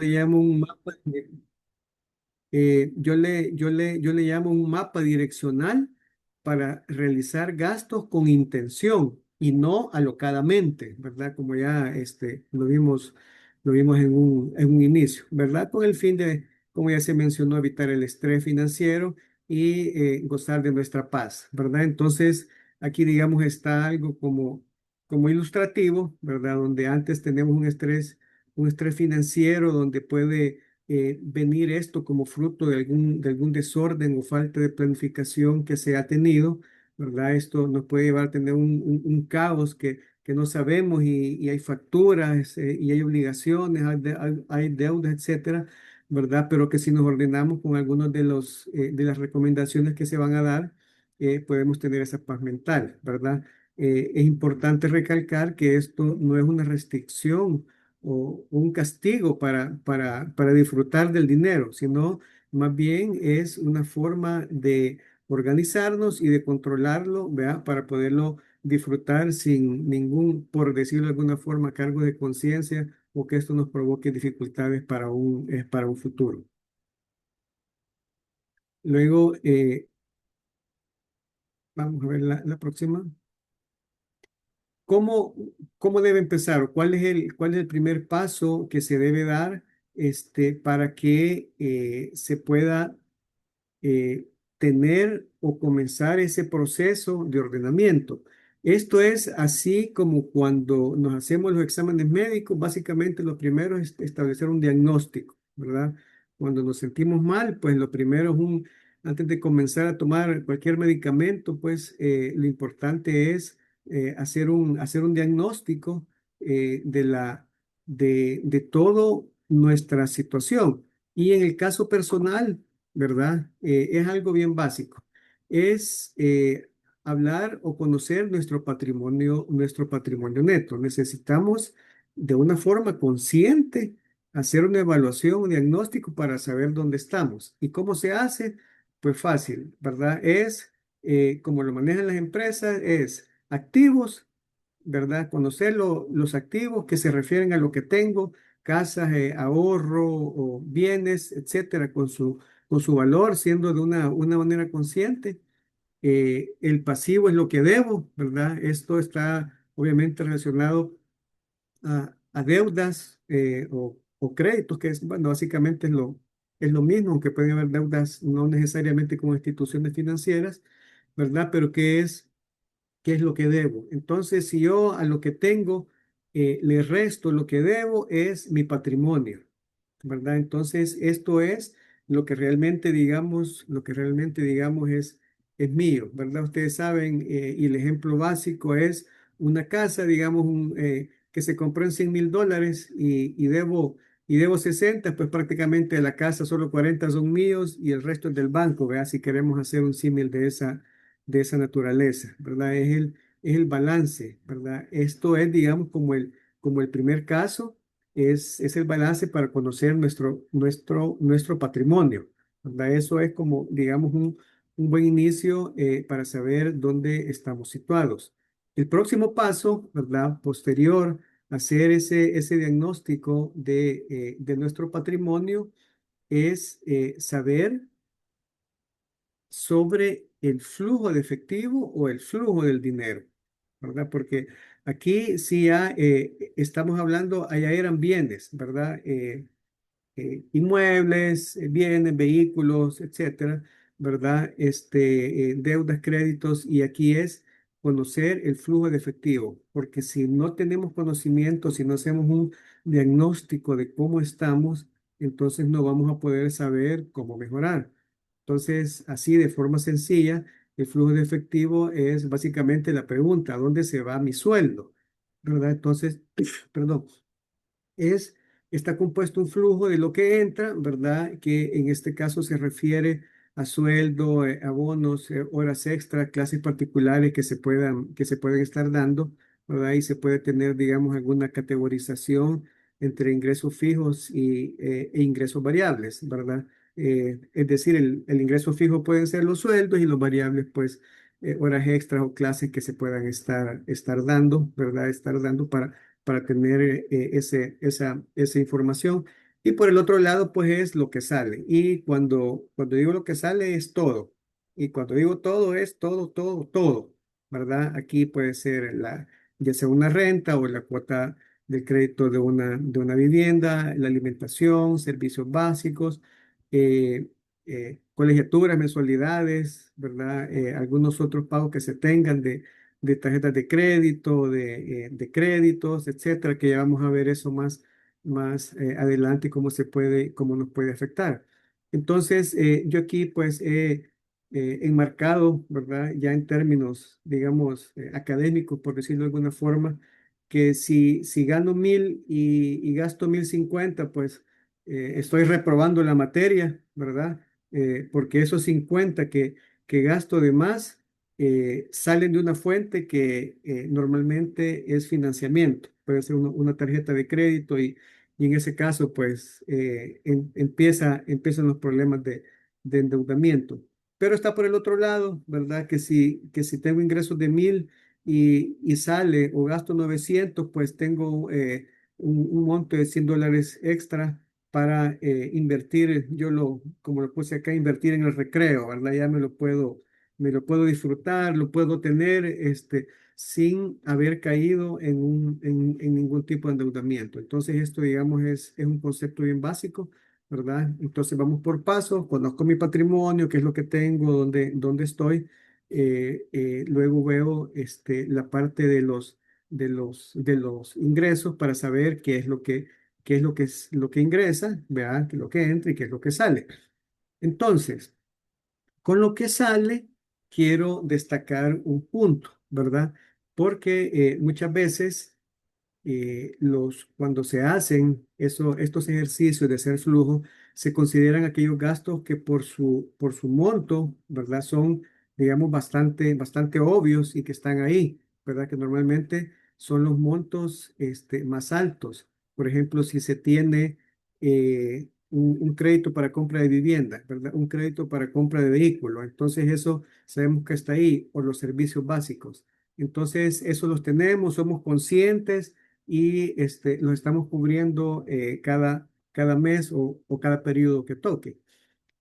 llamo un mapa. Yo le llamo un mapa direccional para realizar gastos con intención y no alocadamente, ¿verdad? Como ya lo vimos en un inicio, ¿verdad? Con el fin de, como ya se mencionó, evitar el estrés financiero y gozar de nuestra paz, ¿verdad? Entonces, aquí, digamos, está algo como ilustrativo, ¿verdad? Donde antes tenemos un estrés financiero, donde puede venir esto como fruto de algún desorden o falta de planificación que se ha tenido, ¿verdad? Esto nos puede llevar a tener un caos que no sabemos y hay facturas y hay obligaciones, hay deudas, etcétera, ¿verdad? Pero que si nos ordenamos con algunos de las recomendaciones que se van a dar, podemos tener esa paz mental, ¿verdad? Es importante recalcar que esto no es una restricción o un castigo para disfrutar del dinero, sino más bien es una forma de organizarnos y de controlarlo, ¿verdad? Para poderlo disfrutar sin ningún, por decirlo de alguna forma, cargo de conciencia o que esto nos provoque dificultades para un futuro. Luego, vamos a ver la próxima. ¿Cómo, cómo debe empezar? ¿O cuál es el primer paso que se debe dar para que se pueda tener o comenzar ese proceso de ordenamiento? Esto es así como cuando nos hacemos los exámenes médicos, básicamente lo primero es establecer un diagnóstico, ¿verdad? Cuando nos sentimos mal, pues lo primero es antes de comenzar a tomar cualquier medicamento, pues lo importante es hacer un diagnóstico de todo nuestra situación. Y en el caso personal, ¿verdad? Es algo bien básico. Es hablar o conocer nuestro patrimonio neto. Necesitamos de una forma consciente hacer una evaluación, un diagnóstico para saber dónde estamos. ¿Y cómo se hace? Pues fácil, ¿verdad? Como lo manejan las empresas, es activos, ¿verdad? Conocer los activos que se refieren a lo que tengo, casas, ahorro o bienes, etcétera, con su valor, siendo de una manera consciente. El pasivo es lo que debo, ¿verdad? Esto está obviamente relacionado a deudas o créditos, que es, bueno, básicamente es lo mismo, aunque pueden haber deudas no necesariamente con instituciones financieras, ¿verdad? Pero ¿qué es lo que debo? Entonces, si yo a lo que tengo le resto lo que debo, es mi patrimonio, ¿verdad? Entonces, esto es lo que realmente digamos es mío, ¿verdad? Ustedes saben, y el ejemplo básico es una casa, digamos, que se compró en $100,000 y debo 60, pues prácticamente de la casa solo 40 son míos y el resto es del banco, ¿verdad? Si queremos hacer un símil de esa naturaleza, ¿verdad? Es el balance, ¿verdad? Esto es, digamos, como el primer caso es el balance para conocer nuestro patrimonio, ¿verdad? Eso es como, digamos, un buen inicio para saber dónde estamos situados. El próximo paso, ¿verdad? Posterior a hacer ese diagnóstico de nuestro patrimonio es saber sobre el flujo de efectivo o el flujo del dinero, ¿verdad? Porque aquí sí ya estamos hablando, allá eran bienes, ¿verdad? Inmuebles, bienes, vehículos, etcétera, ¿verdad? Deudas, créditos, y aquí es conocer el flujo de efectivo, porque si no tenemos conocimiento, si no hacemos un diagnóstico de cómo estamos, entonces no vamos a poder saber cómo mejorar. Entonces, así de forma sencilla, el flujo de efectivo es básicamente la pregunta: ¿a dónde se va mi sueldo? ¿Verdad? Entonces, perdón, es, está compuesto un flujo de lo que entra, ¿verdad? Que en este caso se refiere a sueldo, abonos, horas extra, clases particulares que se pueden estar dando, ¿verdad? Y se puede tener, digamos, alguna categorización entre ingresos fijos e ingresos variables, ¿verdad? Es decir, el ingreso fijo pueden ser los sueldos y los variables, pues, horas extras o clases que se puedan estar dando, ¿verdad? Estar dando para tener esa información. Y por el otro lado, pues es lo que sale. Y cuando digo lo que sale es todo. Y cuando digo todo es todo, todo, todo, ¿verdad? Aquí puede ser ya sea una renta o la cuota del crédito de una vivienda, la alimentación, servicios básicos, eh, colegiaturas, mensualidades, ¿verdad? Algunos otros pagos que se tengan de tarjetas de crédito, de créditos, etcétera, que ya vamos a ver eso más adelante cómo nos puede afectar. Entonces, yo aquí pues he enmarcado, ¿verdad? Ya en términos, digamos, académicos, por decirlo de alguna forma, que si gano 1.000 y gasto 1.050, pues estoy reprobando la materia, ¿verdad? Porque esos 50 que gasto de más salen de una fuente que normalmente es financiamiento. Puede ser una tarjeta de crédito y en ese caso, pues, empiezan los problemas de endeudamiento. Pero está por el otro lado, ¿verdad? Que si tengo ingresos de 1.000 y sale o gasto 900, pues tengo un monto de $100 extra para invertir, como lo puse acá, invertir en el recreo, ¿verdad? Ya me lo puedo disfrutar, lo puedo tener, sin haber caído en ningún tipo de endeudamiento. Entonces, esto, digamos, es un concepto bien básico, ¿verdad? Entonces, vamos por pasos, conozco mi patrimonio, qué es lo que tengo, dónde estoy. Luego veo la parte de los ingresos para saber qué es lo que ingresa, ¿verdad? Qué es lo que entra y qué es lo que sale. Entonces, con lo que sale, quiero destacar un punto, ¿verdad? Porque muchas veces cuando se hacen estos ejercicios de hacer flujo, se consideran aquellos gastos que por su monto, ¿verdad? Son, digamos, bastante, bastante obvios y que están ahí, ¿verdad? Que normalmente son los montos más altos. Por ejemplo, si se tiene un crédito para compra de vivienda, ¿verdad? Un crédito para compra de vehículo. Entonces eso sabemos que está ahí, o los servicios básicos. Entonces, eso los tenemos, somos conscientes y los estamos cubriendo cada mes o cada periodo que toque.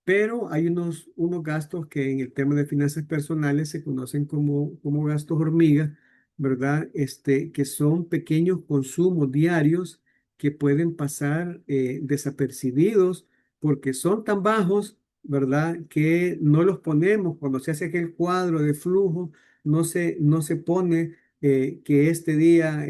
Pero hay unos gastos que en el tema de finanzas personales se conocen como gastos hormiga, ¿verdad? Que son pequeños consumos diarios que pueden pasar desapercibidos porque son tan bajos, ¿verdad? Que no los ponemos cuando se hace aquel cuadro de flujo, no se pone que este día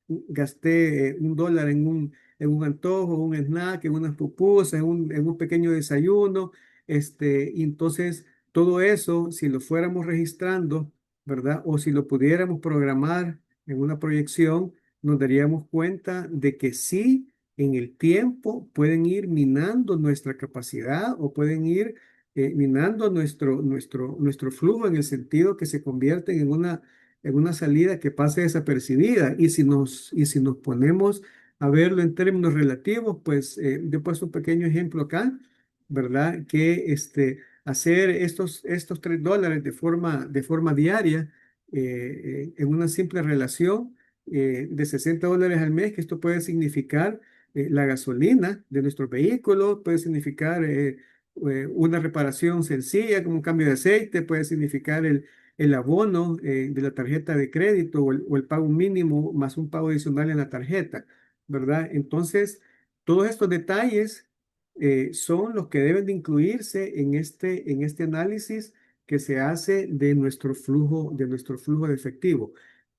gasté $1 en un antojo, un snack, en unas pupusas, en un pequeño desayuno. Y entonces, todo eso, si lo fuéramos registrando, ¿verdad? O si lo pudiéramos programar en una proyección, nos daríamos cuenta de que sí, en el tiempo pueden ir minando nuestra capacidad o pueden ir minando nuestro flujo en el sentido que se convierten en una salida que pase desapercibida. Y si nos ponemos a verlo en términos relativos, pues yo he puesto un pequeño ejemplo acá, ¿verdad? Que hacer estos $3 de forma diaria en una simple relación de $60 al mes, que esto puede significar la gasolina de nuestro vehículo, puede significar una reparación sencilla como un cambio de aceite, puede significar el abono de la tarjeta de crédito o el pago mínimo más un pago adicional en la tarjeta, ¿verdad? Entonces, todos estos detalles son los que deben de incluirse en este análisis que se hace de nuestro flujo de efectivo.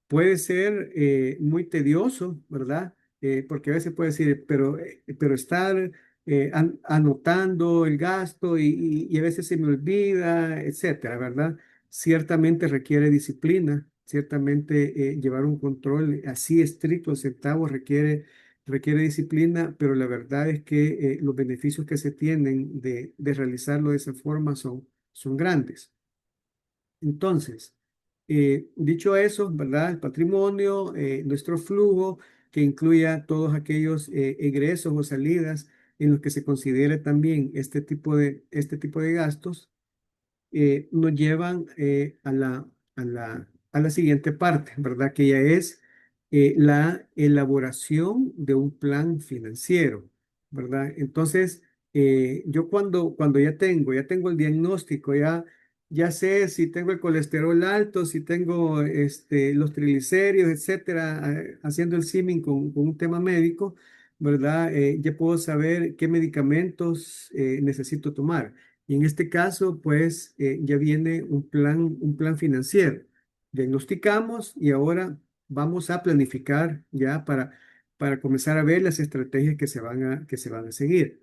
Puede ser muy tedioso, ¿verdad? Porque a veces puede decir, pero estar anotando el gasto y a veces se me olvida, etcétera, ¿verdad? Ciertamente requiere disciplina, ciertamente llevar un control así estricto, centavo, requiere disciplina, pero la verdad es que los beneficios que se tienen de realizarlo de esa forma son grandes. Entonces, dicho eso, ¿verdad? El patrimonio, nuestro flujo, que incluya todos aquellos egresos o salidas en los que se considere también este tipo de gastos, nos llevan a la siguiente parte, ¿verdad? Que ya es la elaboración de un plan financiero. ¿verdad? Entonces, yo cuando ya tengo el diagnóstico, ya sé si tengo el colesterol alto, si tengo los triglicéridos, etcétera, haciendo el simming con un tema médico, ¿verdad? Ya puedo saber qué medicamentos necesito tomar. Y en este caso, pues, ya viene un plan financiero. Diagnosticamos y ahora vamos a planificar ya para comenzar a ver las estrategias que se van a seguir.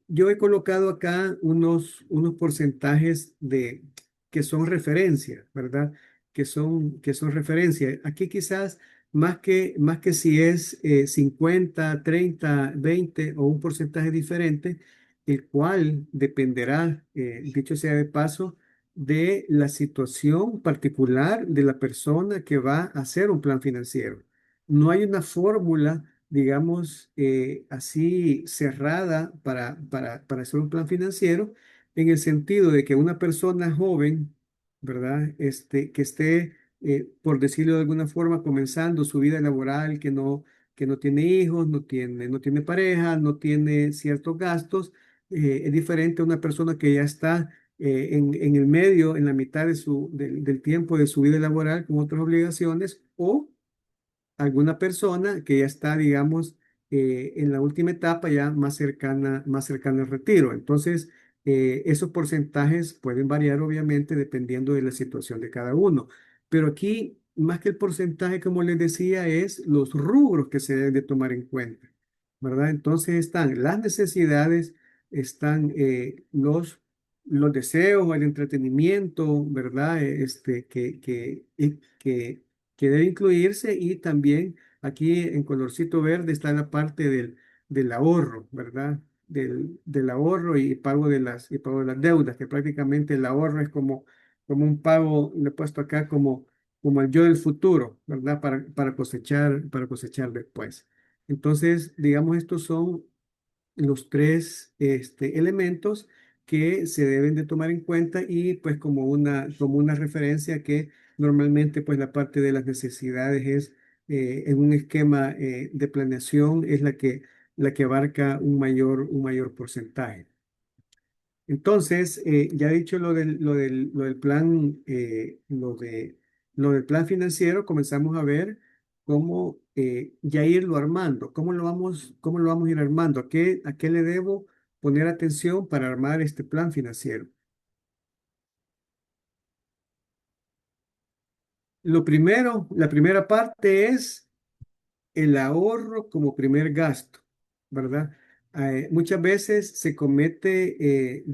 Yo he colocado acá unos porcentajes que son referencia, ¿verdad? Que son referencia. Aquí quizás más que si es 50, 30, 20 o un porcentaje diferente, el cual dependerá, dicho sea de paso, de la situación particular de la persona que va a hacer un plan financiero. No hay una fórmula, digamos, así cerrada para hacer un plan financiero, en el sentido de que una persona joven, ¿verdad? Que esté, por decirlo de alguna forma, comenzando su vida laboral, que no tiene hijos, no tiene pareja, no tiene ciertos gastos, es diferente a una persona que ya está en el medio, en la mitad del tiempo de su vida laboral con otras obligaciones, o alguna persona que ya está, digamos, en la última etapa, ya más cercana al retiro. Entonces, esos porcentajes pueden variar, obviamente, dependiendo de la situación de cada uno. Pero aquí, más que el porcentaje, como les decía, es los rubros que se deben de tomar en cuenta, ¿verdad? Entonces están las necesidades, están los deseos, el entretenimiento, ¿verdad? Que debe incluirse, y también aquí en colorcito verde está la parte del ahorro, ¿verdad? Del ahorro y pago de las deudas, que prácticamente el ahorro es como un pago, le he puesto acá como el yo del futuro, ¿verdad? Para cosechar después. Entonces, digamos, estos son los tres elementos que se deben de tomar en cuenta, y pues como una referencia, que normalmente pues la parte de las necesidades es en un esquema de planeación, es la que abarca un mayor porcentaje. Entonces, ya dicho lo del plan, lo del plan financiero, comenzamos a ver cómo ya irlo armando, cómo lo vamos a ir armando, a qué le debo poner atención para armar este plan financiero. Lo primero, la primera parte es el ahorro como primer gasto, ¿verdad? Muchas veces se comete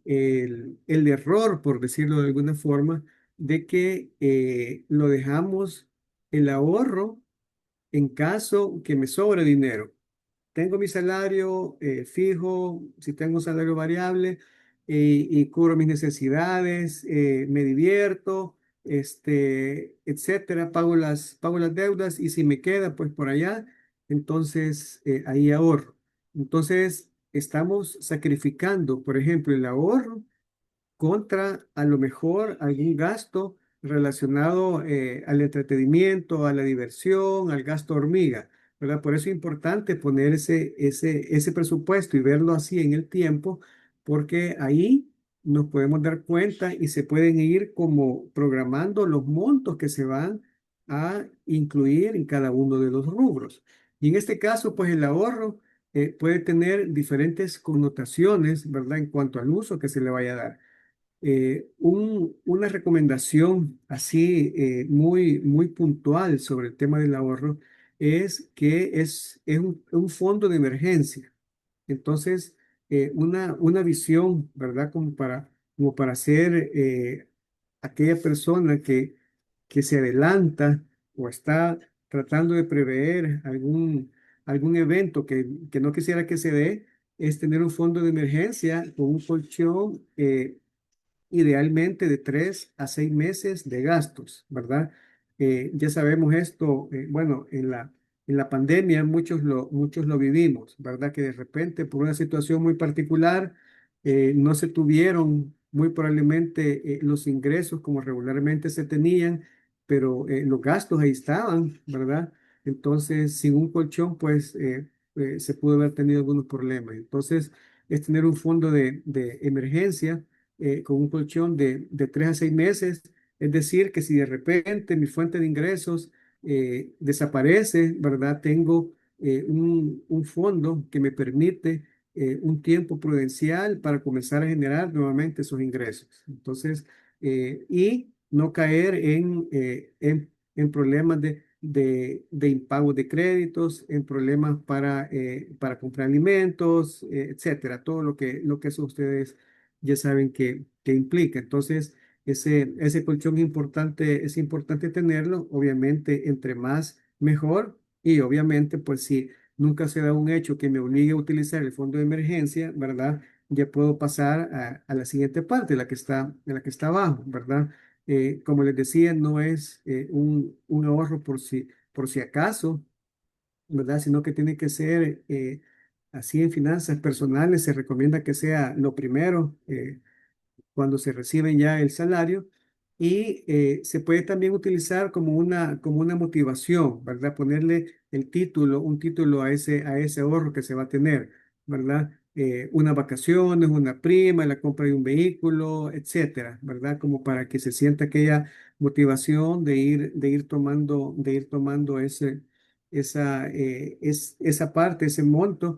el error, por decirlo de alguna forma, de que lo dejamos el ahorro en caso que me sobre dinero. Tengo mi salario fijo, si tengo un salario variable, y cubro mis necesidades, me divierto, etcétera, pago las deudas, y si me queda pues por allá, entonces ahí ahorro. Entonces estamos sacrificando, por ejemplo, el ahorro contra a lo mejor algún gasto relacionado al entretenimiento, a la diversión, al gasto hormiga, ¿verdad? Por eso es importante poner ese presupuesto y verlo así en el tiempo, porque ahí nos podemos dar cuenta y se pueden ir como programando los montos que se van a incluir en cada uno de los rubros. Y en este caso, pues el ahorro puede tener diferentes connotaciones, ¿verdad? En cuanto al uso que se le vaya a dar. Una recomendación así muy, muy puntual sobre el tema del ahorro es que es un fondo de emergencia. Entonces, una visión, ¿verdad? Como para ser aquella persona que se adelanta o está tratando de prever algún evento que no quisiera que se dé, es tener un fondo de emergencia con un colchón, idealmente de 3 a 6 meses de gastos, ¿verdad? Ya sabemos esto, bueno, en la pandemia muchos lo vivimos, ¿verdad? Que de repente por una situación muy particular no se tuvieron muy probablemente los ingresos como regularmente se tenían, pero los gastos ahí estaban, ¿verdad? Entonces, sin un colchón, pues se pudo haber tenido algunos problemas. Entonces, es tener un fondo de emergencia con un colchón de 3 a 6 meses. Es decir, que si de repente mi fuente de ingresos desaparece, ¿verdad? Tengo un fondo que me permite un tiempo prudencial para comenzar a generar nuevamente esos ingresos. Entonces, y no caer en problemas de impago de créditos, en problemas para comprar alimentos, etcétera. Todo lo que eso ustedes ya saben que implica. Entonces, ese colchón importante, es importante tenerlo, obviamente, entre más mejor. Y obviamente, pues si nunca se da un hecho que me obligue a utilizar el fondo de emergencia, ¿verdad? Ya puedo pasar a la siguiente parte, la que está abajo, ¿verdad? Como les decía, no es un ahorro por si acaso, ¿verdad? Sino que tiene que ser así en finanzas personales, se recomienda que sea lo primero. Cuando se reciben ya el salario y se puede también utilizar como una motivación, ¿verdad? Ponerle un título a ese ahorro que se va a tener, ¿verdad? Unas vacaciones, una prima, la compra de un vehículo, etcétera, ¿verdad? Como para que se sienta aquella motivación de ir tomando esa parte, ese monto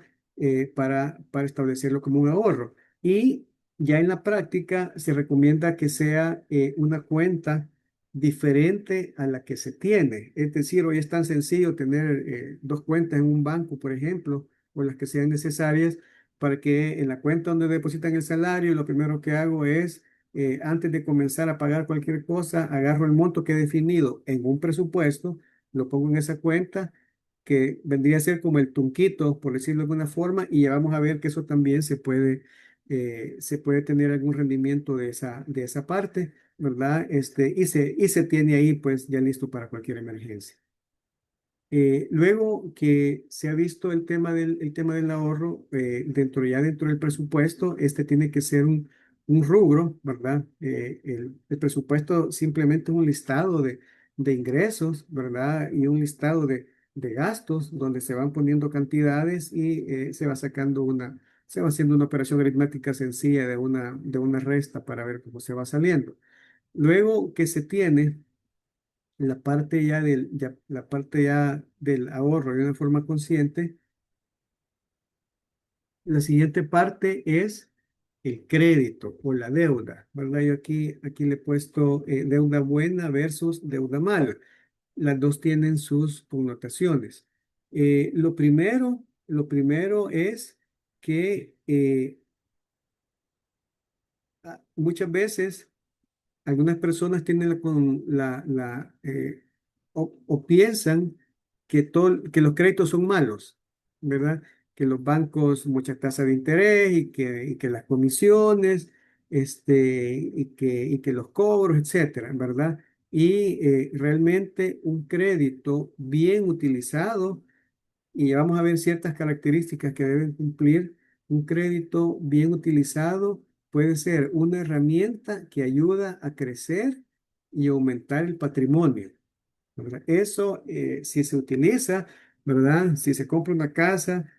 para establecerlo como un ahorro. Y ya en la práctica se recomienda que sea una cuenta diferente a la que se tiene. Es decir, hoy es tan sencillo tener dos cuentas en un banco, por ejemplo, o las que sean necesarias, para que en la cuenta donde depositan el salario, lo primero que hago es, antes de comenzar a pagar cualquier cosa, agarro el monto que he definido en un presupuesto, lo pongo en esa cuenta que vendría a ser como el tunquito, por decirlo de alguna forma, y ya vamos a ver que eso también se puede tener algún rendimiento de esa parte, ¿verdad? Y se tiene ahí pues ya listo para cualquier emergencia. Luego que se ha visto el tema del ahorro dentro del presupuesto, este tiene que ser un rubro, ¿verdad? El presupuesto simplemente es un listado de ingresos, ¿verdad? Y un listado de gastos donde se van poniendo cantidades y se va haciendo una operación aritmética sencilla de una resta para ver cómo se va saliendo. Luego que se tiene la parte ya del ahorro de una forma consciente, la siguiente parte es el crédito o la deuda, ¿verdad? Yo aquí le he puesto deuda buena versus deuda mala. Las dos tienen sus connotaciones. Lo primero es que muchas veces algunas personas tienen o piensan que los créditos son malos, ¿verdad? Que los bancos, muchas tasas de interés y que las comisiones, y que los cobros, etcétera, ¿verdad? Y realmente un crédito bien utilizado y vamos a ver ciertas características que deben cumplir. Un crédito bien utilizado puede ser una herramienta que ayuda a crecer y aumentar el patrimonio, ¿verdad? Eso, si se utiliza, ¿verdad? Si se compra una casa,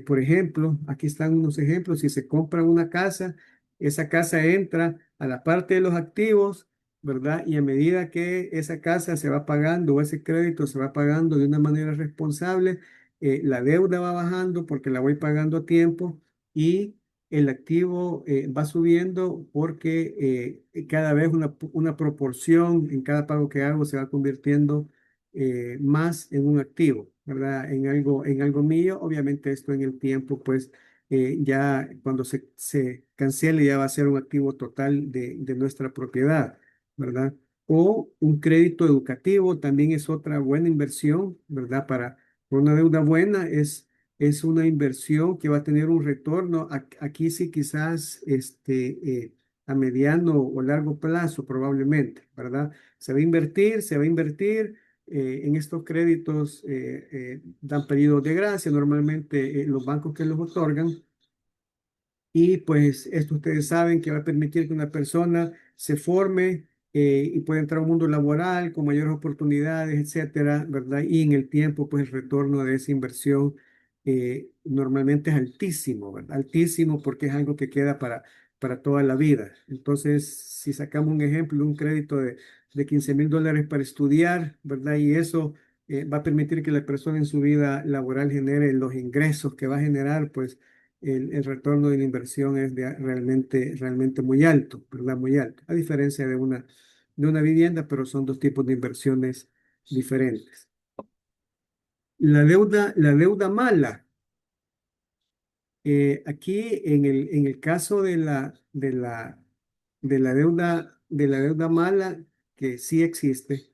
por ejemplo, aquí están unos ejemplos, si se compra una casa, esa casa entra a la parte de los activos, ¿verdad? Y a medida que esa casa se va pagando o ese crédito se va pagando de una manera responsable, la deuda va bajando porque la voy pagando a tiempo y el activo va subiendo porque cada vez una proporción en cada pago que hago se va convirtiendo más en un activo, ¿verdad? En algo mío. Obviamente esto en el tiempo, pues ya cuando se cancele ya va a ser un activo total de nuestra propiedad, ¿verdad? O un crédito educativo también es otra buena inversión, ¿verdad? Por una deuda buena es una inversión que va a tener un retorno. Aquí sí quizás a mediano o largo plazo probablemente, ¿verdad? Se va a invertir. En estos créditos dan periodos de gracia, normalmente los bancos que los otorgan, y pues esto ustedes saben que va a permitir que una persona se forme y puede entrar a un mundo laboral con mayores oportunidades, etcétera, ¿verdad? Y en el tiempo, pues el retorno de esa inversión normalmente es altísimo, ¿verdad? Altísimo porque es algo que queda para toda la vida. Entonces, si sacamos un ejemplo de un crédito de $15,000 para estudiar, ¿verdad? Y eso va a permitir que la persona en su vida laboral genere los ingresos que va a generar, pues el retorno de la inversión es realmente muy alto, ¿verdad? Muy alto, a diferencia de una vivienda, pero son dos tipos de inversiones diferentes. La deuda mala, aquí en el caso de la deuda mala, que sí existe,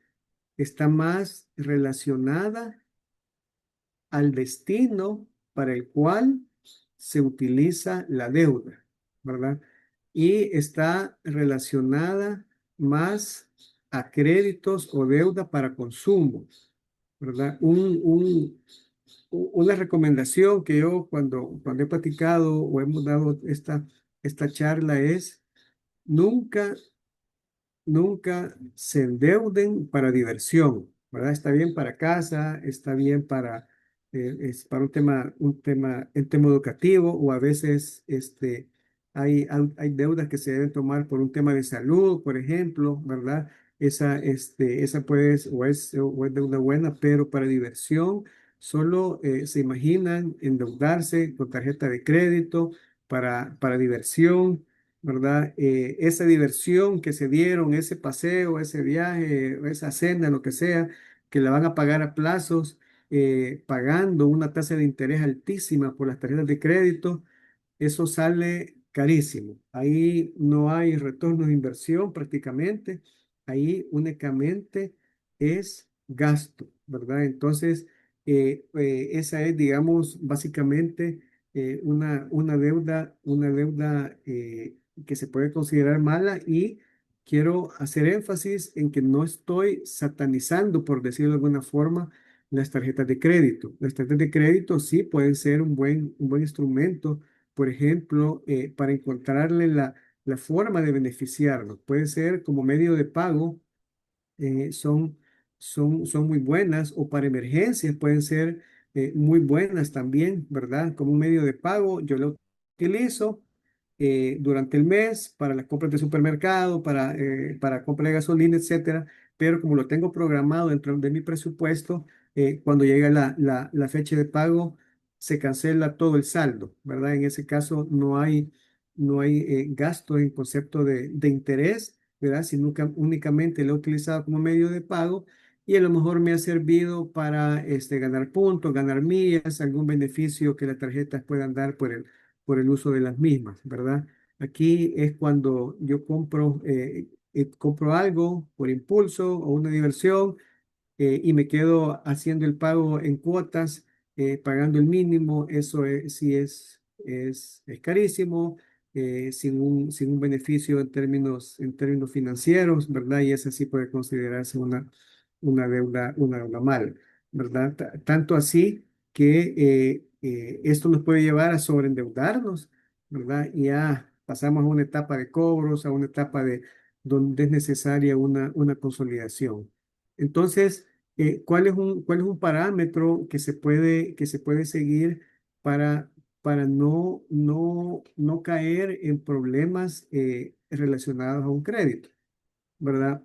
está más relacionada al destino para el cual se utiliza la deuda, ¿verdad? Y está relacionada más a créditos o deuda para consumo, ¿verdad? Una recomendación que yo cuando he platicado o hemos dado esta charla es nunca nunca se endeuden para diversión, ¿verdad? Está bien para casa, está bien es para un tema educativo o a veces hay deudas que se deben tomar por un tema de salud, por ejemplo, ¿verdad? Esa pues o es deuda buena, pero para diversión solo se imaginan endeudarse con tarjeta de crédito para diversión, ¿verdad? Esa diversión que se dieron, ese paseo, ese viaje, esa cena, lo que sea, que la van a pagar a plazos, pagando una tasa de interés altísima por las tarjetas de crédito, eso sale carísimo. Ahí no hay retorno de inversión prácticamente, ahí únicamente es gasto, ¿verdad? Entonces, esa es, digamos, básicamente una deuda que se puede considerar mala y quiero hacer énfasis en que no estoy satanizando, por decirlo de alguna forma, las tarjetas de crédito. Las tarjetas de crédito sí pueden ser un buen instrumento, por ejemplo, para encontrarle la forma de beneficiarnos. Puede ser como medio de pago, son muy buenas, o para emergencias pueden ser muy buenas también, ¿verdad? Como un medio de pago, yo lo utilizo durante el mes para las compras de supermercado, para compra de gasolina, etcétera, pero como lo tengo programado dentro de mi presupuesto, cuando llega la fecha de pago, se cancela todo el saldo, ¿verdad? En ese caso no hay gasto en concepto de interés, ¿verdad? Si nunca, únicamente lo he utilizado como medio de pago y a lo mejor me ha servido para ganar puntos, ganar millas, algún beneficio que las tarjetas puedan dar por el uso de las mismas, ¿verdad? Aquí es cuando yo compro algo por impulso o una diversión, y me quedo haciendo el pago en cuotas, pagando el mínimo. Eso sí es carísimo, sin un beneficio en términos financieros, ¿verdad? Y esa sí puede considerarse una deuda mala, ¿verdad? Tanto así que esto nos puede llevar a sobreendeudarnos, ¿verdad? Y ya pasamos a una etapa de cobros, a una etapa donde es necesaria una consolidación. Entonces, ¿cuál es un parámetro que se puede seguir para no caer en problemas relacionados a un crédito, ¿verdad?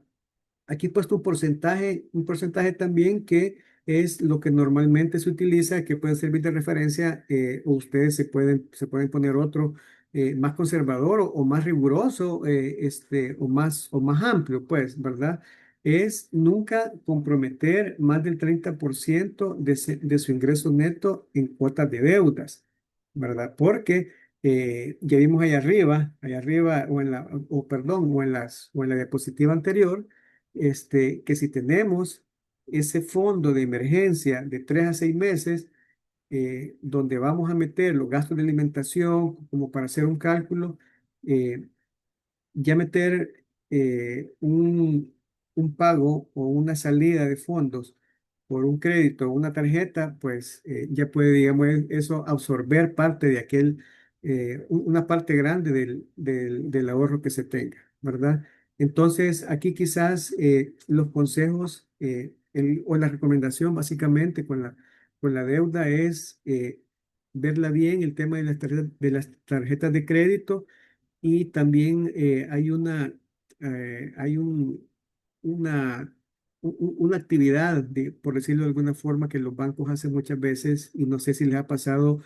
Aquí he puesto un porcentaje también que es lo que normalmente se utiliza, que puede servir de referencia, o ustedes se pueden poner otro más conservador o más riguroso, o más amplio, pues, ¿verdad? Es nunca comprometer más del 30% de su ingreso neto en cuotas de deudas, ¿verdad? Porque ya vimos allá arriba, o en la diapositiva anterior, que si tenemos ese fondo de emergencia de 3 a 6 meses, donde vamos a meter los gastos de alimentación como para hacer un cálculo, eh, ya meter un pago o una salida de fondos por un crédito o una tarjeta, pues ya puede, digamos, eso absorber parte de una parte grande del ahorro que se tenga, ¿verdad? Entonces, aquí quizás los consejos o la recomendación básicamente con la deuda es verla bien, el tema de las tarjetas de crédito y también hay una, una actividad, por decirlo de alguna forma, que los bancos hacen muchas veces y no sé si les ha pasado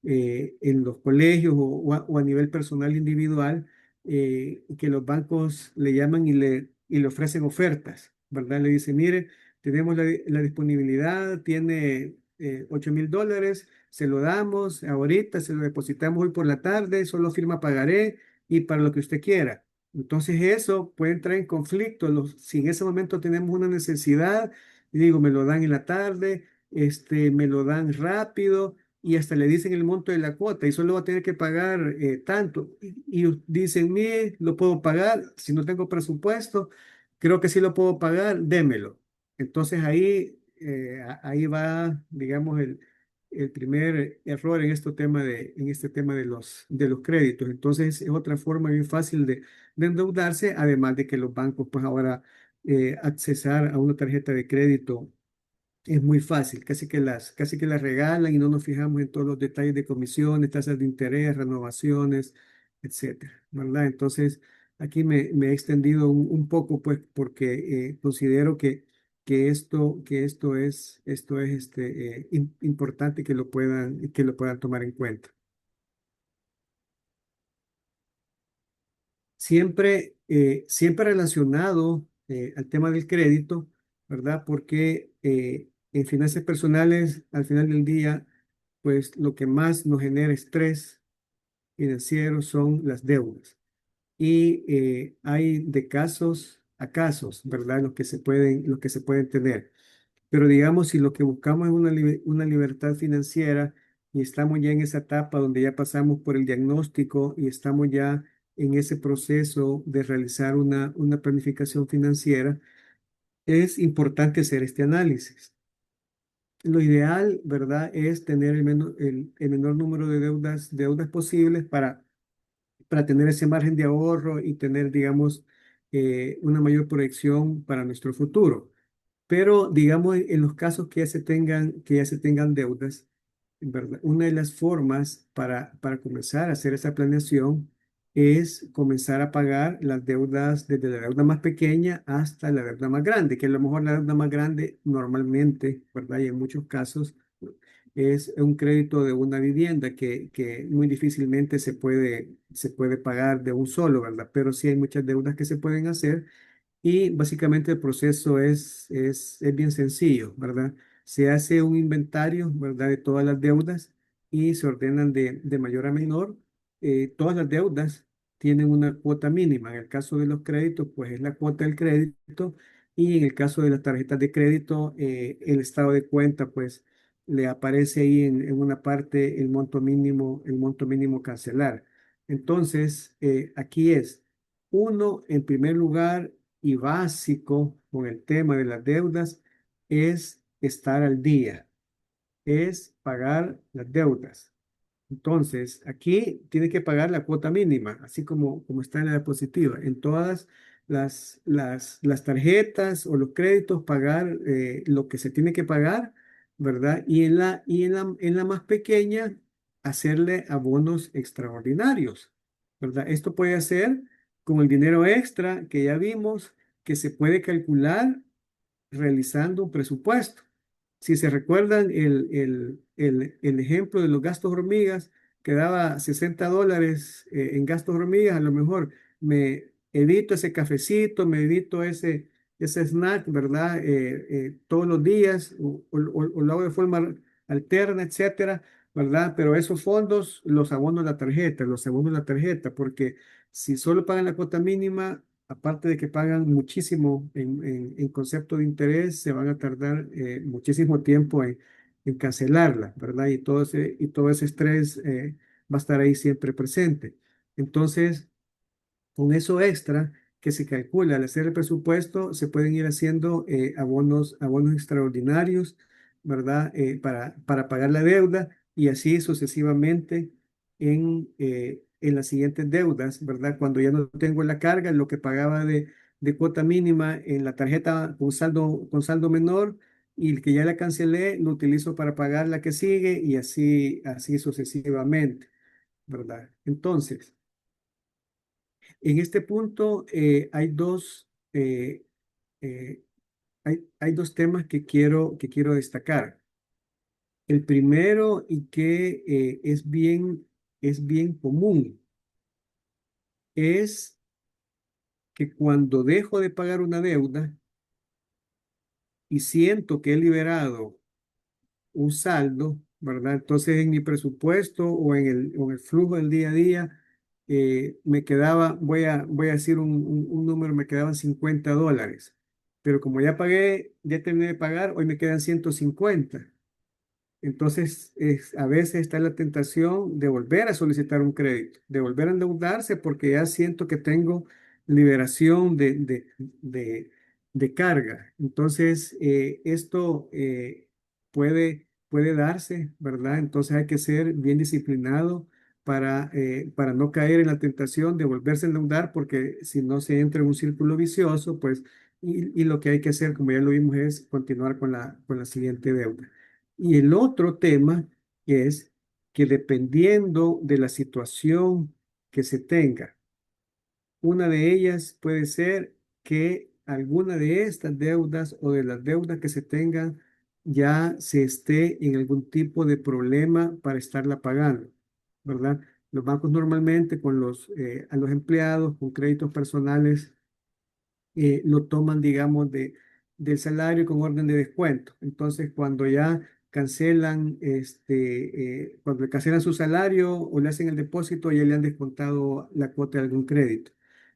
en los colegios o a nivel personal individual, que los bancos le llaman y le ofrecen ofertas, ¿verdad? Le dicen, mire, tenemos la disponibilidad, tiene $8,000, se lo damos ahorita, se lo depositamos hoy por la tarde, solo firma pagaré y para lo que usted quiera. Entonces eso puede entrar en conflicto. Si en ese momento tenemos una necesidad, y digo, me lo dan en la tarde, me lo dan rápido y hasta le dicen el monto de la cuota y solo va a tener que pagar tanto. Y dicen, mire, lo puedo pagar, si no tengo presupuesto, creo que sí lo puedo pagar, démelo. Entonces ahí va, digamos, el primer error en este tema de los créditos. Entonces, es otra forma bien fácil de endeudarse, además de que los bancos, pues ahora, accesar a una tarjeta de crédito es muy fácil, casi que las regalan y no nos fijamos en todos los detalles de comisiones, tasas de interés, renovaciones, etcétera, ¿verdad? Entonces, aquí me he extendido un poco, pues, porque considero esto es importante que lo puedan tomar en cuenta. Siempre relacionado al tema del crédito, ¿verdad? Porque en finanzas personales, al final del día, pues lo que más nos genera estrés financiero son las deudas. Y hay de casos a casos, ¿verdad? Los que se pueden tener. Pero digamos, si lo que buscamos es una libertad financiera y estamos ya en esa etapa donde ya pasamos por el diagnóstico y estamos ya en ese proceso de realizar una planificación financiera, es importante hacer este análisis. Lo ideal, ¿verdad?, es tener el menor número de deudas posibles para tener ese margen de ahorro y tener, digamos, una mayor proyección para nuestro futuro. Pero digamos, en los casos que ya se tengan deudas, ¿verdad? Una de las formas para comenzar a hacer esa planeación es comenzar a pagar las deudas desde la deuda más pequeña hasta la deuda más grande, que a lo mejor la deuda más grande normalmente, ¿verdad? Y en muchos casos es un crédito de una vivienda que muy difícilmente se puede pagar de un solo, ¿verdad? Pero sí hay muchas deudas que se pueden hacer y básicamente el proceso es bien sencillo, ¿verdad? Se hace un inventario, ¿verdad?, de todas las deudas y se ordenan de mayor a menor. Todas las deudas tienen una cuota mínima. En el caso de los créditos, pues es la cuota del crédito y en el caso de las tarjetas de crédito, el estado de cuenta, pues le aparece ahí en una parte el monto mínimo a cancelar. Entonces, aquí es, uno, en primer lugar, y básico con el tema de las deudas es estar al día, es pagar las deudas. Entonces, aquí tiene que pagar la cuota mínima, así como está en la diapositiva. En todas las tarjetas o los créditos, pagar lo que se tiene que pagar, ¿verdad? En la más pequeña, hacerle abonos extraordinarios, ¿verdad? Esto puede hacer con el dinero extra que ya vimos que se puede calcular realizando un presupuesto. Si se recuerdan el ejemplo de los gastos hormigas, que daba $60 en gastos hormigas, a lo mejor me evito ese cafecito, me evito ese snack, ¿verdad? Todos los días o lo hago de forma alterna, etcétera, ¿verdad? Pero esos fondos los abono la tarjeta, porque si solo pagan la cuota mínima, aparte de que pagan muchísimo en concepto de interés, se van a tardar muchísimo tiempo en cancelarla, ¿verdad? Y todo ese estrés va a estar ahí siempre presente. Entonces, con eso extra que se calcula al hacer el presupuesto, se pueden ir haciendo abonos extraordinarios, ¿verdad? Para pagar la deuda y así sucesivamente en las siguientes deudas, ¿verdad? Cuando ya no tengo la carga, lo que pagaba de cuota mínima en la tarjeta con saldo menor y el que ya la cancelé, lo utilizo para pagar la que sigue y así sucesivamente, ¿verdad? Entonces, en este punto eh, hay dos temas que quiero destacar. El primero y que es bien común es que cuando dejo de pagar una deuda y siento que he liberado un saldo, ¿verdad? Entonces en mi presupuesto o en el flujo del día a día, me quedaba, voy a decir un número, me quedaban $50. Pero como ya pagué, ya terminé de pagar, hoy me quedan 150. Entonces, a veces está la tentación de volver a solicitar un crédito, de volver a endeudarse porque ya siento que tengo liberación de carga. Entonces, esto puede darse, ¿verdad? Entonces hay que ser bien disciplinado para no caer en la tentación de volverse a endeudar porque si no se entra en un círculo vicioso, pues, y lo que hay que hacer, como ya lo vimos, es continuar con la siguiente deuda. Y el otro tema es que dependiendo de la situación que se tenga, una de ellas puede ser que alguna de estas deudas o de las deudas que se tengan ya se esté en algún tipo de problema para estarla pagando, ¿verdad? Los bancos normalmente a los empleados con créditos personales lo toman, digamos, del salario con orden de descuento. Entonces, cuando ya cuando le cancelan su salario o le hacen el depósito, ya le han descontado la cuota de algún crédito.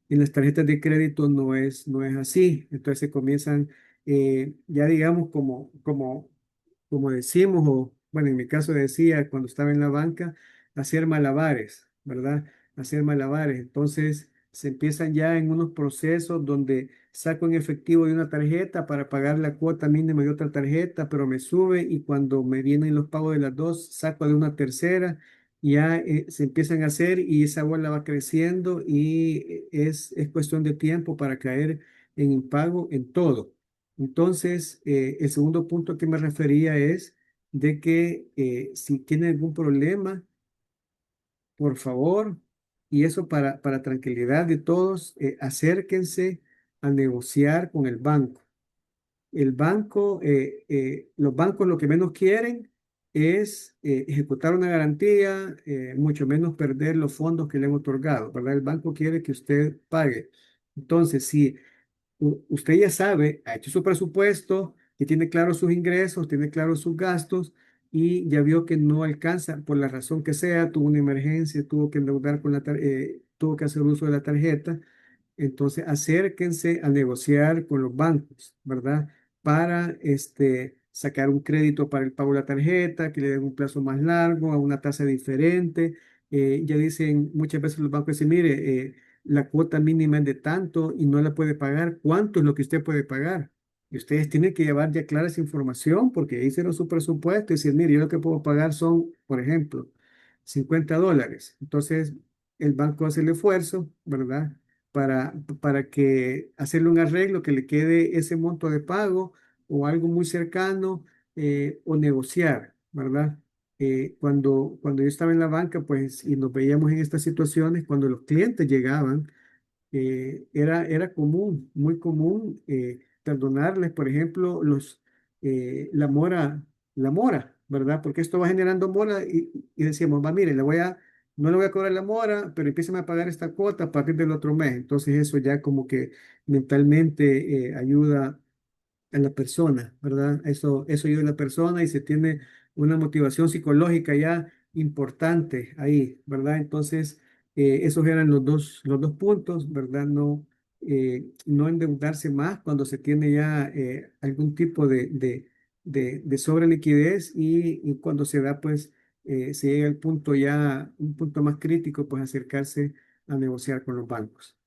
En las tarjetas de crédito no es así. Entonces se comienzan, ya digamos, como decimos, o bueno, en mi caso decía cuando estaba en la banca, hacer malabares, ¿verdad? Hacer malabares. Entonces se empiezan ya en unos procesos donde saco en efectivo de una tarjeta para pagar la cuota mínima de otra tarjeta, pero me sube y cuando me vienen los pagos de las dos, saco de una tercera, ya se empiezan a hacer y esa bola va creciendo y es cuestión de tiempo para caer en impago en todo. Entonces, el segundo punto que me refería es de que si tienen algún problema, por favor, y eso para tranquilidad de todos, acérquense a negociar con el banco. Los bancos lo que menos quieren es ejecutar una garantía, mucho menos perder los fondos que le han otorgado, ¿verdad? El banco quiere que usted pague. Entonces, si usted ya sabe, ha hecho su presupuesto, que tiene claros sus ingresos, tiene claros sus gastos y ya vio que no alcanza por la razón que sea, tuvo una emergencia, tuvo que endeudar tuvo que hacer uso de la tarjeta. Entonces, acérquense a negociar con los bancos, ¿verdad? Para sacar un crédito para el pago de la tarjeta, que le den un plazo más largo, a una tasa diferente. Ya dicen, muchas veces los bancos dicen, mire, la cuota mínima es de tanto y no la puede pagar. ¿Cuánto es lo que usted puede pagar? Y ustedes tienen que llevar ya clara esa información porque ahí hicieron su presupuesto y decir, mire, yo lo que puedo pagar son, por ejemplo, $50. Entonces, el banco hace el esfuerzo, ¿verdad? Para que hacerle un arreglo que le quede ese monto de pago o algo muy cercano o negociar, ¿verdad? Cuando yo estaba en la banca, pues, y nos veíamos en estas situaciones, cuando los clientes llegaban, era común, muy común perdonarles, por ejemplo, la mora, ¿verdad? Porque esto va generando mora y decíamos, va, mire, no le voy a cobrar la mora, pero empiecen a pagar esta cuota a partir del otro mes. Entonces eso ya como que mentalmente ayuda a la persona, ¿verdad? Eso ayuda a la persona y se tiene una motivación psicológica ya importante ahí, ¿verdad? Entonces, esos eran los dos puntos, ¿verdad? No endeudarse más cuando se tiene ya algún tipo de sobreliquidez y cuando se da, pues, se llega al punto ya, un punto más crítico, pues acercarse a negociar con los bancos.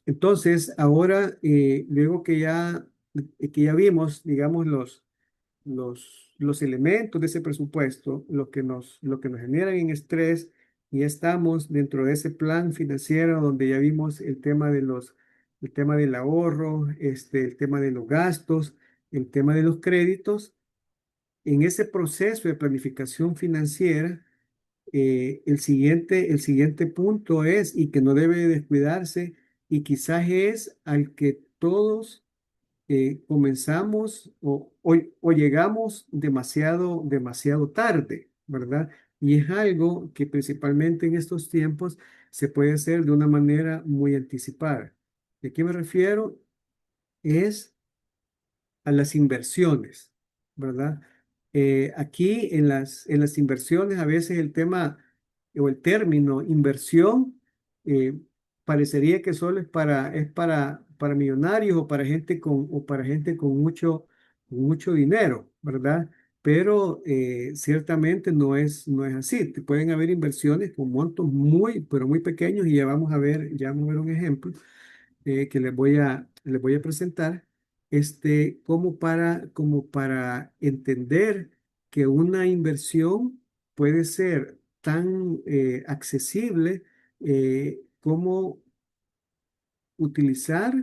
Entonces, ahora, luego que ya vimos, digamos, los elementos de ese presupuesto, lo que nos generan en estrés, y ya estamos dentro de ese plan financiero donde ya vimos el tema del ahorro, el tema de los gastos, el tema de los créditos. En ese proceso de planificación financiera, el siguiente punto es, y que no debe descuidarse, y quizás es al que todos comenzamos o llegamos demasiado tarde, ¿verdad? Y es algo que principalmente en estos tiempos se puede hacer de una manera muy anticipada. ¿De qué me refiero? Es a las inversiones, ¿verdad? Aquí en las inversiones a veces el tema o el término inversión eh, parecería que solo es para millonarios o para gente con mucho dinero, ¿verdad? Pero ciertamente no es así. Pueden haber inversiones con montos muy, pero muy pequeños, y ya vamos a ver un ejemplo que les voy a presentar, como para entender que una inversión puede ser tan accesible como utilizar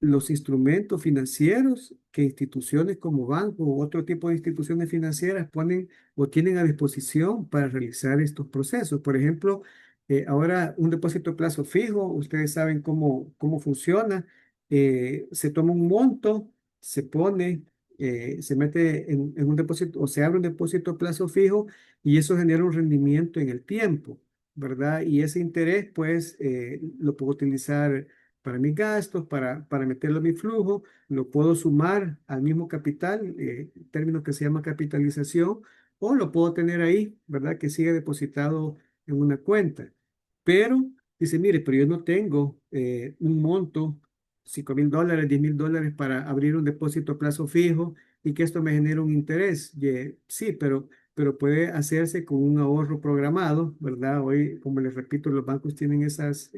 los instrumentos financieros que instituciones como bancos u otro tipo de instituciones financieras ponen o tienen a disposición para realizar estos procesos. Por ejemplo, ahora un depósito a plazo fijo, ustedes saben cómo funciona. Se toma un monto, se mete en un depósito o se abre un depósito a plazo fijo, y eso genera un rendimiento en el tiempo, ¿verdad? Y ese interés, pues, lo puedo utilizar para mis gastos, para meterlo a mi flujo, lo puedo sumar al mismo capital, término que se llama capitalización, o lo puedo tener ahí, ¿verdad? Que siga depositado en una cuenta. Pero dice, mire, pero yo no tengo un monto, $5,000, $10,000 para abrir un depósito a plazo fijo y que esto me genere un interés. Sí, pero puede hacerse con un ahorro programado, ¿verdad? Hoy, como les repito, los bancos tienen esas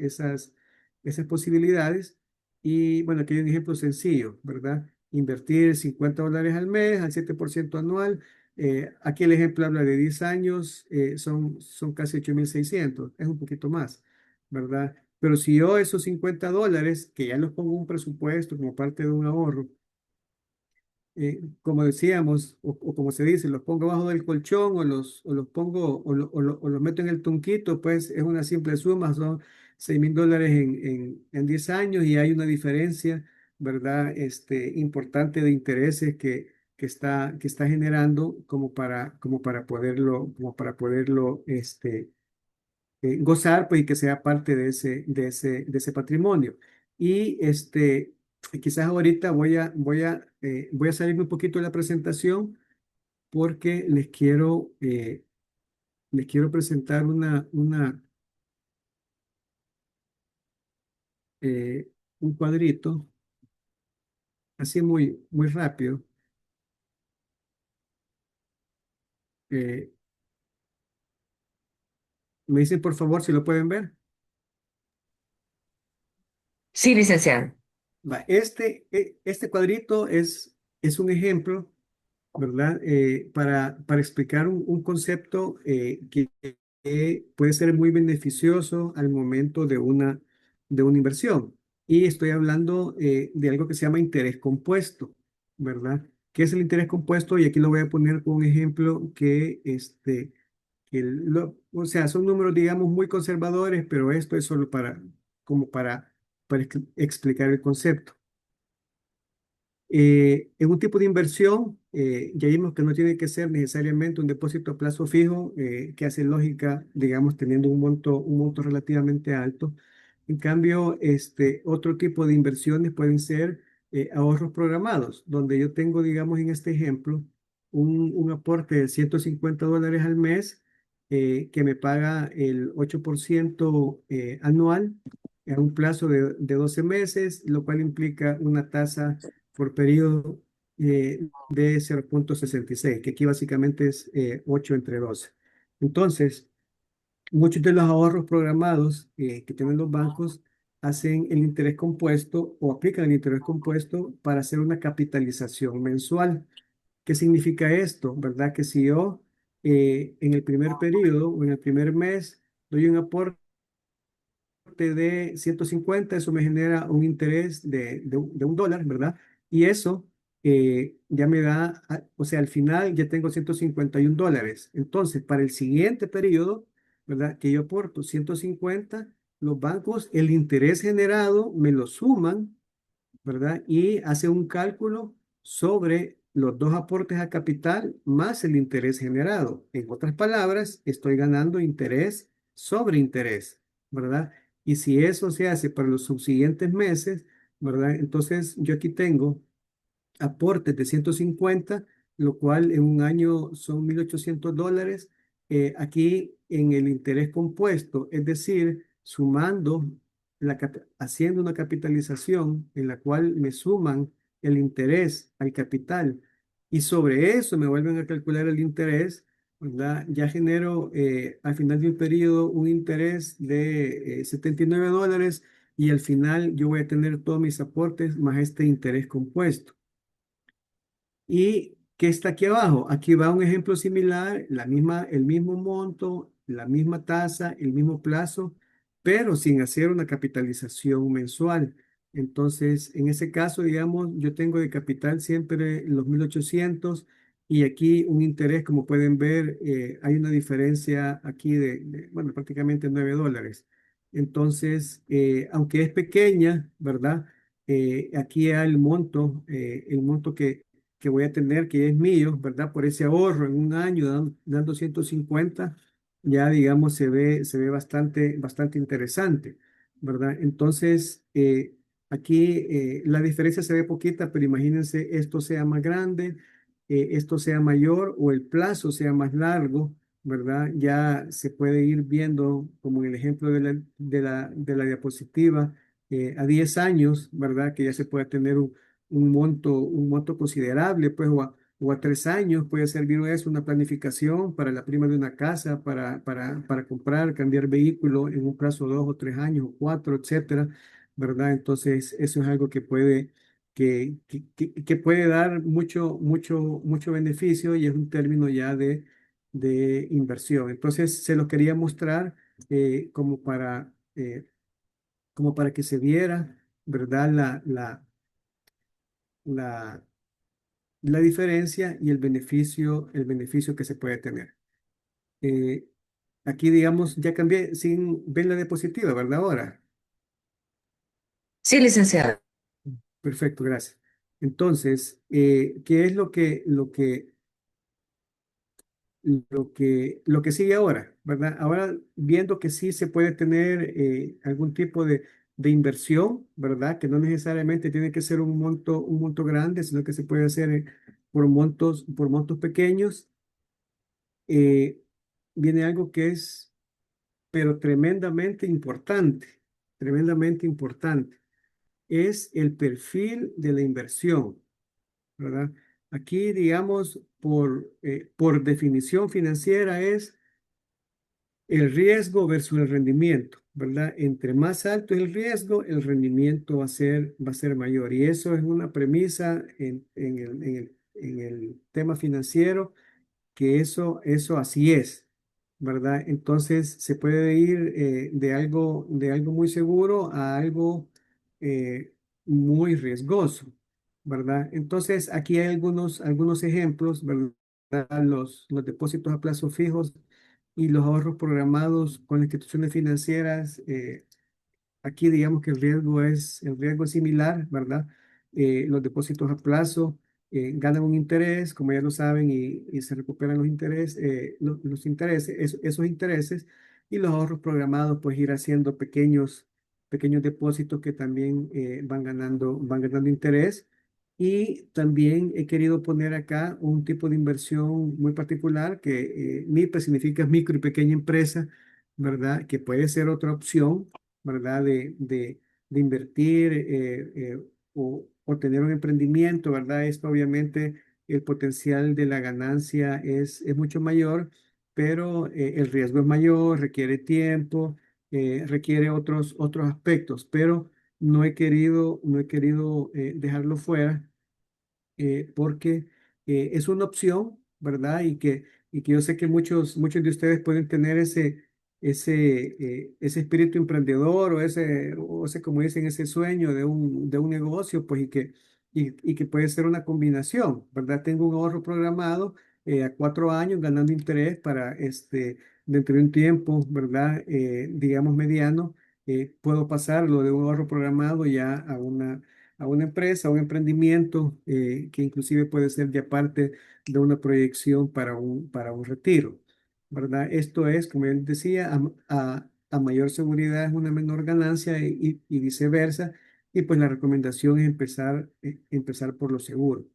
posibilidades. Y bueno, aquí hay un ejemplo sencillo, ¿verdad? Invertir $50 al mes al 7% anual. Aquí el ejemplo habla de 10 años, son casi 8,600, es un poquito más, ¿verdad? Pero si yo esos $50, que ya los pongo en un presupuesto como parte de un ahorro, como decíamos, o como se dice, los pongo abajo del colchón o los pongo o los meto en el tunquito, pues es una simple suma, son $6,000 en 10 años, y hay una diferencia, ¿verdad? Importante de intereses que está generando como para poderlo gozar, pues, y que sea parte de ese patrimonio. Y quizás ahorita voy a salirme un poquito de la presentación porque les quiero presentar eh, un cuadrito, así muy, muy rápido. Eh, Me dicen por favor si lo pueden ver. Sí, licenciado. Este cuadrito es un ejemplo, ¿verdad? Para explicar un concepto que puede ser muy beneficioso al momento de una inversión. Y estoy hablando de algo que se llama interés compuesto, ¿verdad? ¿Qué es el interés compuesto? Y aquí lo voy a poner con un ejemplo o sea, son números, digamos, muy conservadores, pero esto es solo como para explicar el concepto. En un tipo de inversión, ya vimos que no tiene que ser necesariamente un depósito a plazo fijo, que hace lógica, digamos, teniendo un monto relativamente alto. En cambio, otro tipo de inversiones pueden ser ahorros programados, donde yo tengo, digamos, en este ejemplo, un aporte de $150 al mes, que me paga el 8% anual a un plazo de 12 meses, lo cual implica una tasa por periodo de 0,66, que aquí básicamente es 8 entre 12. Entonces, muchos de los ahorros programados que tienen los bancos hacen el interés compuesto o aplican el interés compuesto para hacer una capitalización mensual. ¿Qué significa esto? ¿Verdad? Que si yo en el primer periodo o en el primer mes doy un aporte de 150, eso me genera un interés de $1, ¿verdad? Y eso ya me da, o sea, al final ya tengo $151. Entonces, para el siguiente periodo, ¿verdad? Que yo aporto 150, los bancos, el interés generado me lo suman, ¿verdad? Y hace un cálculo sobre los dos aportes a capital más el interés generado. En otras palabras, estoy ganando interés sobre interés, ¿verdad? Y si eso se hace para los subsiguientes meses, ¿verdad? Entonces yo aquí tengo aportes de 150, lo cual en un año son $1.800. Aquí en el interés compuesto, es decir, sumando, haciendo una capitalización en la cual me suman el interés al capital y sobre eso me vuelven a calcular el interés, ¿verdad? Ya genero al final de un periodo un interés de $79 y al final yo voy a tener todos mis aportes más este interés compuesto. ¿Y qué está aquí abajo? Aquí va un ejemplo similar, el mismo monto, la misma tasa, el mismo plazo, pero sin hacer una capitalización mensual. Entonces, en ese caso, digamos, yo tengo de capital siempre los 1.800 y aquí un interés, como pueden ver, hay una diferencia aquí bueno, prácticamente $9. Entonces, aunque es pequeña, ¿verdad? Aquí hay el monto que voy a tener, que es mío, ¿verdad? Por ese ahorro en un año, dando 150, ya digamos se ve bastante interesante, ¿verdad? Entonces, aquí la diferencia se ve poquita, pero imagínense esto sea más grande, esto sea mayor o el plazo sea más largo, ¿verdad? Ya se puede ir viendo, como en el ejemplo de la diapositiva, a 10 años, ¿verdad? Que ya se puede tener un monto considerable, pues, o a 3 años puede servir eso, una planificación para la prima de una casa, para comprar, cambiar vehículo en un plazo de 2 o 3 años, o 4, etcétera, ¿verdad? Entonces, eso es algo que puede dar mucho beneficio y es un término ya de inversión. Entonces, se lo quería mostrar como para que se viera, ¿verdad? La, la diferencia y el beneficio que se puede tener. Eh, Aquí, digamos, ya cambié, sin ven la diapositiva, ¿verdad? Ahora. Sí, licenciado. Perfecto, gracias. Entonces, ¿qué es lo que sigue ahora, ¿verdad? Ahora, viendo que sí se puede tener algún tipo de inversión, ¿verdad? Que no necesariamente tiene que ser un monto grande, sino que se puede hacer por montos pequeños. eh, Viene algo que es, pero tremendamente importante, es el perfil de la inversión, ¿verdad? Aquí, digamos, por definición financiera es el riesgo versus el rendimiento, ¿verdad? Entre más alto es el riesgo, el rendimiento va a ser mayor. Y eso es una premisa en el tema financiero que eso así es, ¿verdad? Entonces se puede ir de algo muy seguro a algo muy riesgoso, ¿verdad? Entonces aquí hay algunos ejemplos, ¿verdad? Los depósitos a plazos fijos y los ahorros programados con instituciones financieras. Aquí digamos que el riesgo es similar, ¿verdad? Los depósitos a plazo ganan un interés, como ya lo saben, y se recuperan los intereses, esos intereses, y los ahorros programados, pues ir haciendo pequeños depósitos que también van ganando interés. Y también he querido poner acá un tipo de inversión muy particular que MIPE significa micro y pequeña empresa, ¿verdad? Que puede ser otra opción, ¿verdad? De invertir o tener un emprendimiento, ¿verdad? Esto obviamente el potencial de la ganancia es mucho mayor, pero el riesgo es mayor, requiere tiempo, requiere otros aspectos, pero no he querido dejarlo fuera porque es una opción, ¿verdad? Y que yo sé que muchos de ustedes pueden tener ese espíritu emprendedor o ese, como dicen, ese sueño de un negocio, pues y que puede ser una combinación, ¿verdad? Tengo un ahorro programado a 4 años ganando interés para dentro de un tiempo, ¿verdad? Digamos mediano, puedo pasarlo de un ahorro programado ya a una empresa, a un emprendimiento que inclusive puede ser ya parte de una proyección para un retiro, ¿verdad? Esto es, como yo les decía, a mayor seguridad es una menor ganancia y viceversa. Y pues la recomendación es empezar por lo seguro.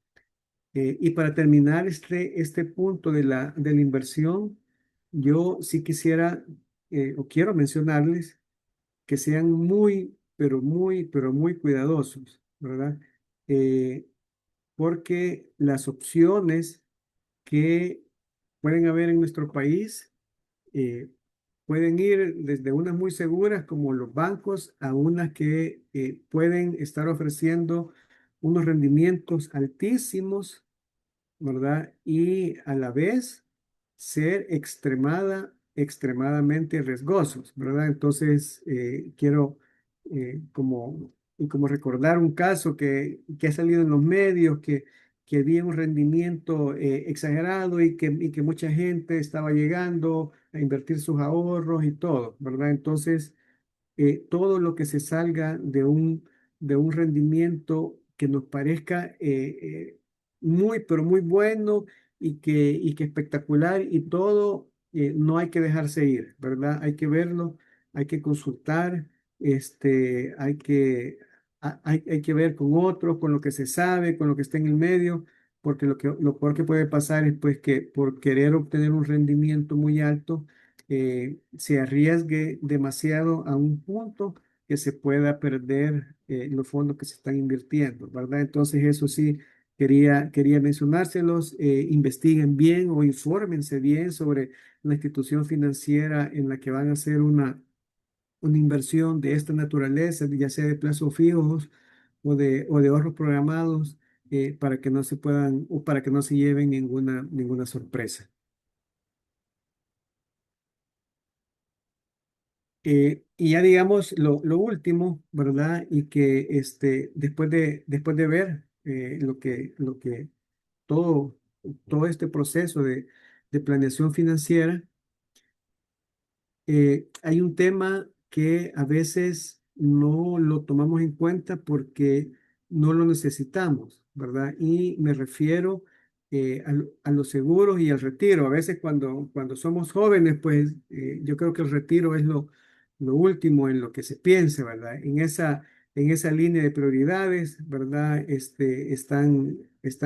Y para terminar este punto de la inversión, yo sí quisiera o quiero mencionarles que sean muy, pero muy, pero muy cuidadosos, ¿verdad? Eh, Porque las opciones que pueden haber en nuestro país eh, pueden ir desde unas muy seguras como los bancos a unas que pueden estar ofreciendo unos rendimientos altísimos, ¿verdad? Y a la vez ser extremadamente riesgosos, ¿verdad? Entonces, quiero como recordar un caso que ha salido en los medios, que había un rendimiento exagerado y que mucha gente estaba llegando a invertir sus ahorros y todo, ¿verdad? Entonces, todo lo que se salga de un rendimiento que nos parezca muy, pero muy bueno y que espectacular y todo, no hay que dejarse ir, ¿verdad? Hay que verlo, hay que consultar, hay que ver con otros, con lo que se sabe, con lo que está en el medio, porque lo peor que puede pasar es pues que por querer obtener un rendimiento muy alto, se arriesgue demasiado a un punto que se pueda perder los fondos que se están invirtiendo, ¿verdad? Entonces, eso sí, quería mencionárselos. Investiguen bien o infórmense bien sobre la institución financiera en la que van a hacer una inversión de esta naturaleza, ya sea de plazos fijos o de ahorros programados, para que no se puedan o para que no se lleven ninguna sorpresa. Y ya digamos lo último, ¿verdad? Y que después de ver lo que todo, todo este proceso de planeación financiera, hay un tema que a veces no lo tomamos en cuenta porque no lo necesitamos, ¿verdad? Y me refiero a los seguros y al retiro. A veces cuando somos jóvenes, pues yo creo que el retiro es lo último en lo que se piensa, ¿verdad? En esa línea de prioridades, ¿verdad? Están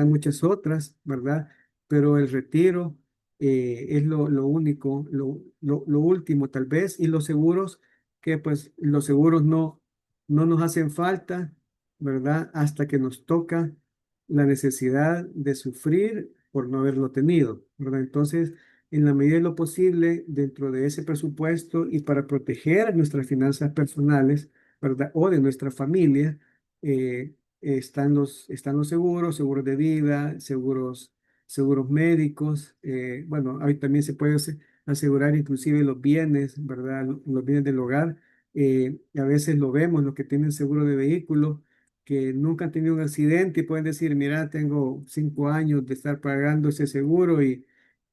muchas otras, ¿verdad? Pero el retiro es lo único, lo último tal vez, y los seguros, que pues los seguros no nos hacen falta, ¿verdad? Hasta que nos toca la necesidad de sufrir por no haberlo tenido, ¿verdad? Entonces, en la medida de lo posible, dentro de ese presupuesto y para proteger nuestras finanzas personales, ¿verdad? O de nuestra familia, están los seguros de vida, seguros médicos. Bueno, ahí también se puede asegurar inclusive los bienes, ¿verdad? Los bienes del hogar. A veces lo vemos, los que tienen seguro de vehículo, que nunca han tenido un accidente y pueden decir, mira, tengo 5 años de estar pagando ese seguro y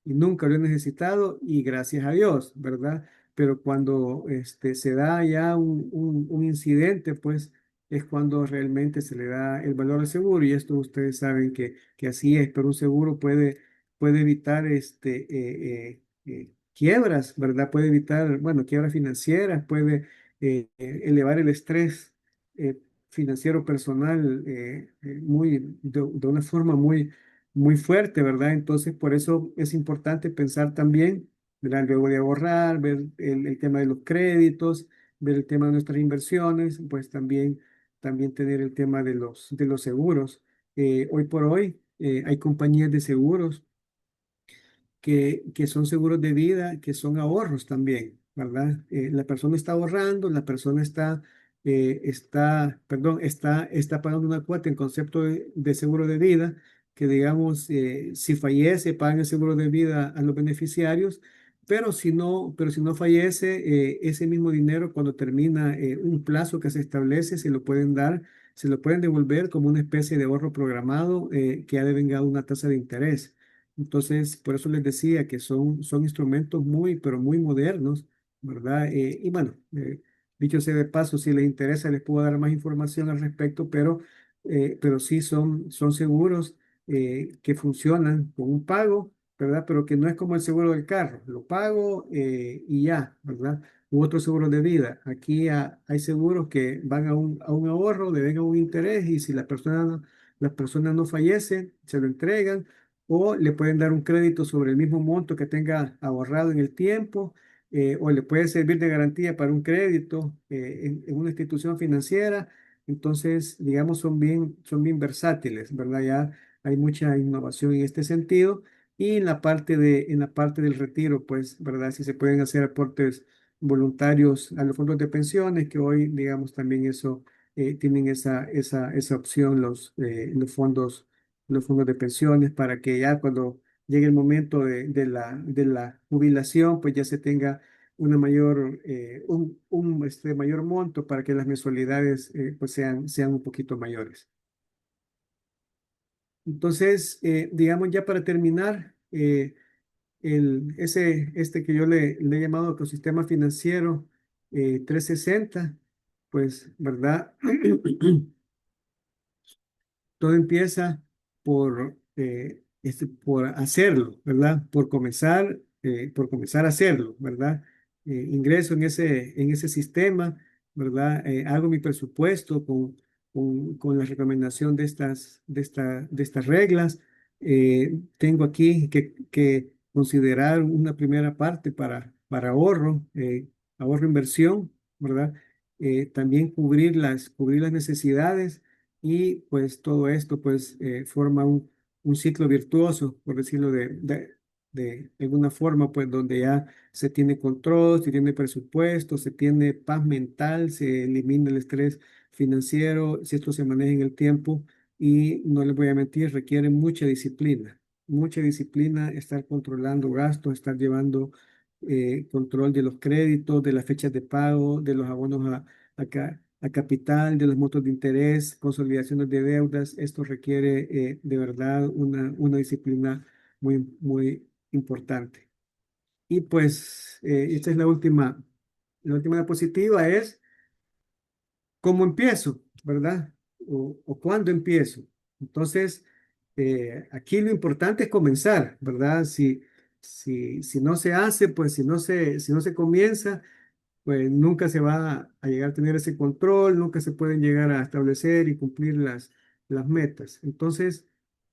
nunca lo he necesitado y gracias a Dios, ¿verdad? Pero cuando se da ya un incidente, pues es cuando realmente se le da el valor al seguro, y esto ustedes saben que así es, pero un seguro puede evitar quiebras, ¿verdad? Puede evitar, bueno, quiebras financieras, puede elevar el estrés eh, financiero personal de una forma muy, muy fuerte, ¿verdad? Entonces, por eso es importante pensar también, ¿verdad? Luego de ahorrar, ver el tema de los créditos, ver el tema de nuestras inversiones, pues también tener el tema de los seguros. Hoy por hoy hay compañías de seguros que son seguros de vida, que son ahorros también, ¿verdad? La persona está ahorrando, la persona perdón, está pagando una cuota en concepto de seguro de vida que digamos, si fallece, pagan el seguro de vida a los beneficiarios, pero si no fallece, ese mismo dinero cuando termina un plazo que se establece, se lo pueden dar, se lo pueden devolver como una especie de ahorro programado que ha devengado una tasa de interés. Entonces, por eso les decía que son instrumentos muy, pero muy modernos, ¿verdad? Y bueno, dicho sea de paso, si les interesa, les puedo dar más información al respecto, pero sí son seguros que funcionan con un pago, ¿verdad? Pero que no es como el seguro del carro, lo pago y ya, ¿verdad? U otro seguro de vida. Aquí hay seguros que van a un ahorro, le vengan un interés y si la persona no fallece, se lo entregan o le pueden dar un crédito sobre el mismo monto que tenga ahorrado en el tiempo. O le puede servir de garantía para un crédito en una institución financiera. Entonces, digamos, son bien versátiles, ¿verdad? Ya hay mucha innovación en este sentido. Y en la parte del retiro, pues, ¿verdad? Si se pueden hacer aportes voluntarios a los fondos de pensiones, que hoy, digamos, también eso, tienen esa opción los fondos de pensiones para que ya cuando llegue el momento de la jubilación, pues ya se tenga un mayor monto para que las mensualidades pues sean un poquito mayores. Entonces, digamos ya para terminar, este que yo le he llamado ecosistema financiero 360, pues, ¿verdad? Todo empieza por hacerlo, ¿verdad? Por comenzar a hacerlo, ¿verdad? Ingreso en ese sistema, ¿verdad? Hago mi presupuesto con la recomendación de estas reglas. Tengo aquí que considerar una primera parte para ahorro inversión, ¿verdad? También cubrir las necesidades y pues todo esto pues forma un ciclo virtuoso, por decirlo de alguna forma, pues donde ya se tiene control, se tiene presupuesto, se tiene paz mental, se elimina el estrés financiero, si esto se maneja en el tiempo y no les voy a mentir, requiere mucha disciplina estar controlando gastos, estar llevando control de los créditos, de las fechas de pago, de los abonos a capital, de los montos de interés, consolidaciones de deudas. Esto requiere de verdad una disciplina muy, muy importante. Y pues esta es la última diapositiva es cómo empiezo, ¿verdad? O cuándo empiezo. Entonces, aquí lo importante es comenzar, ¿verdad? Si no se hace, pues si no se comienza, pues nunca se va a llegar a tener ese control, nunca se pueden llegar a establecer y cumplir las metas. Entonces,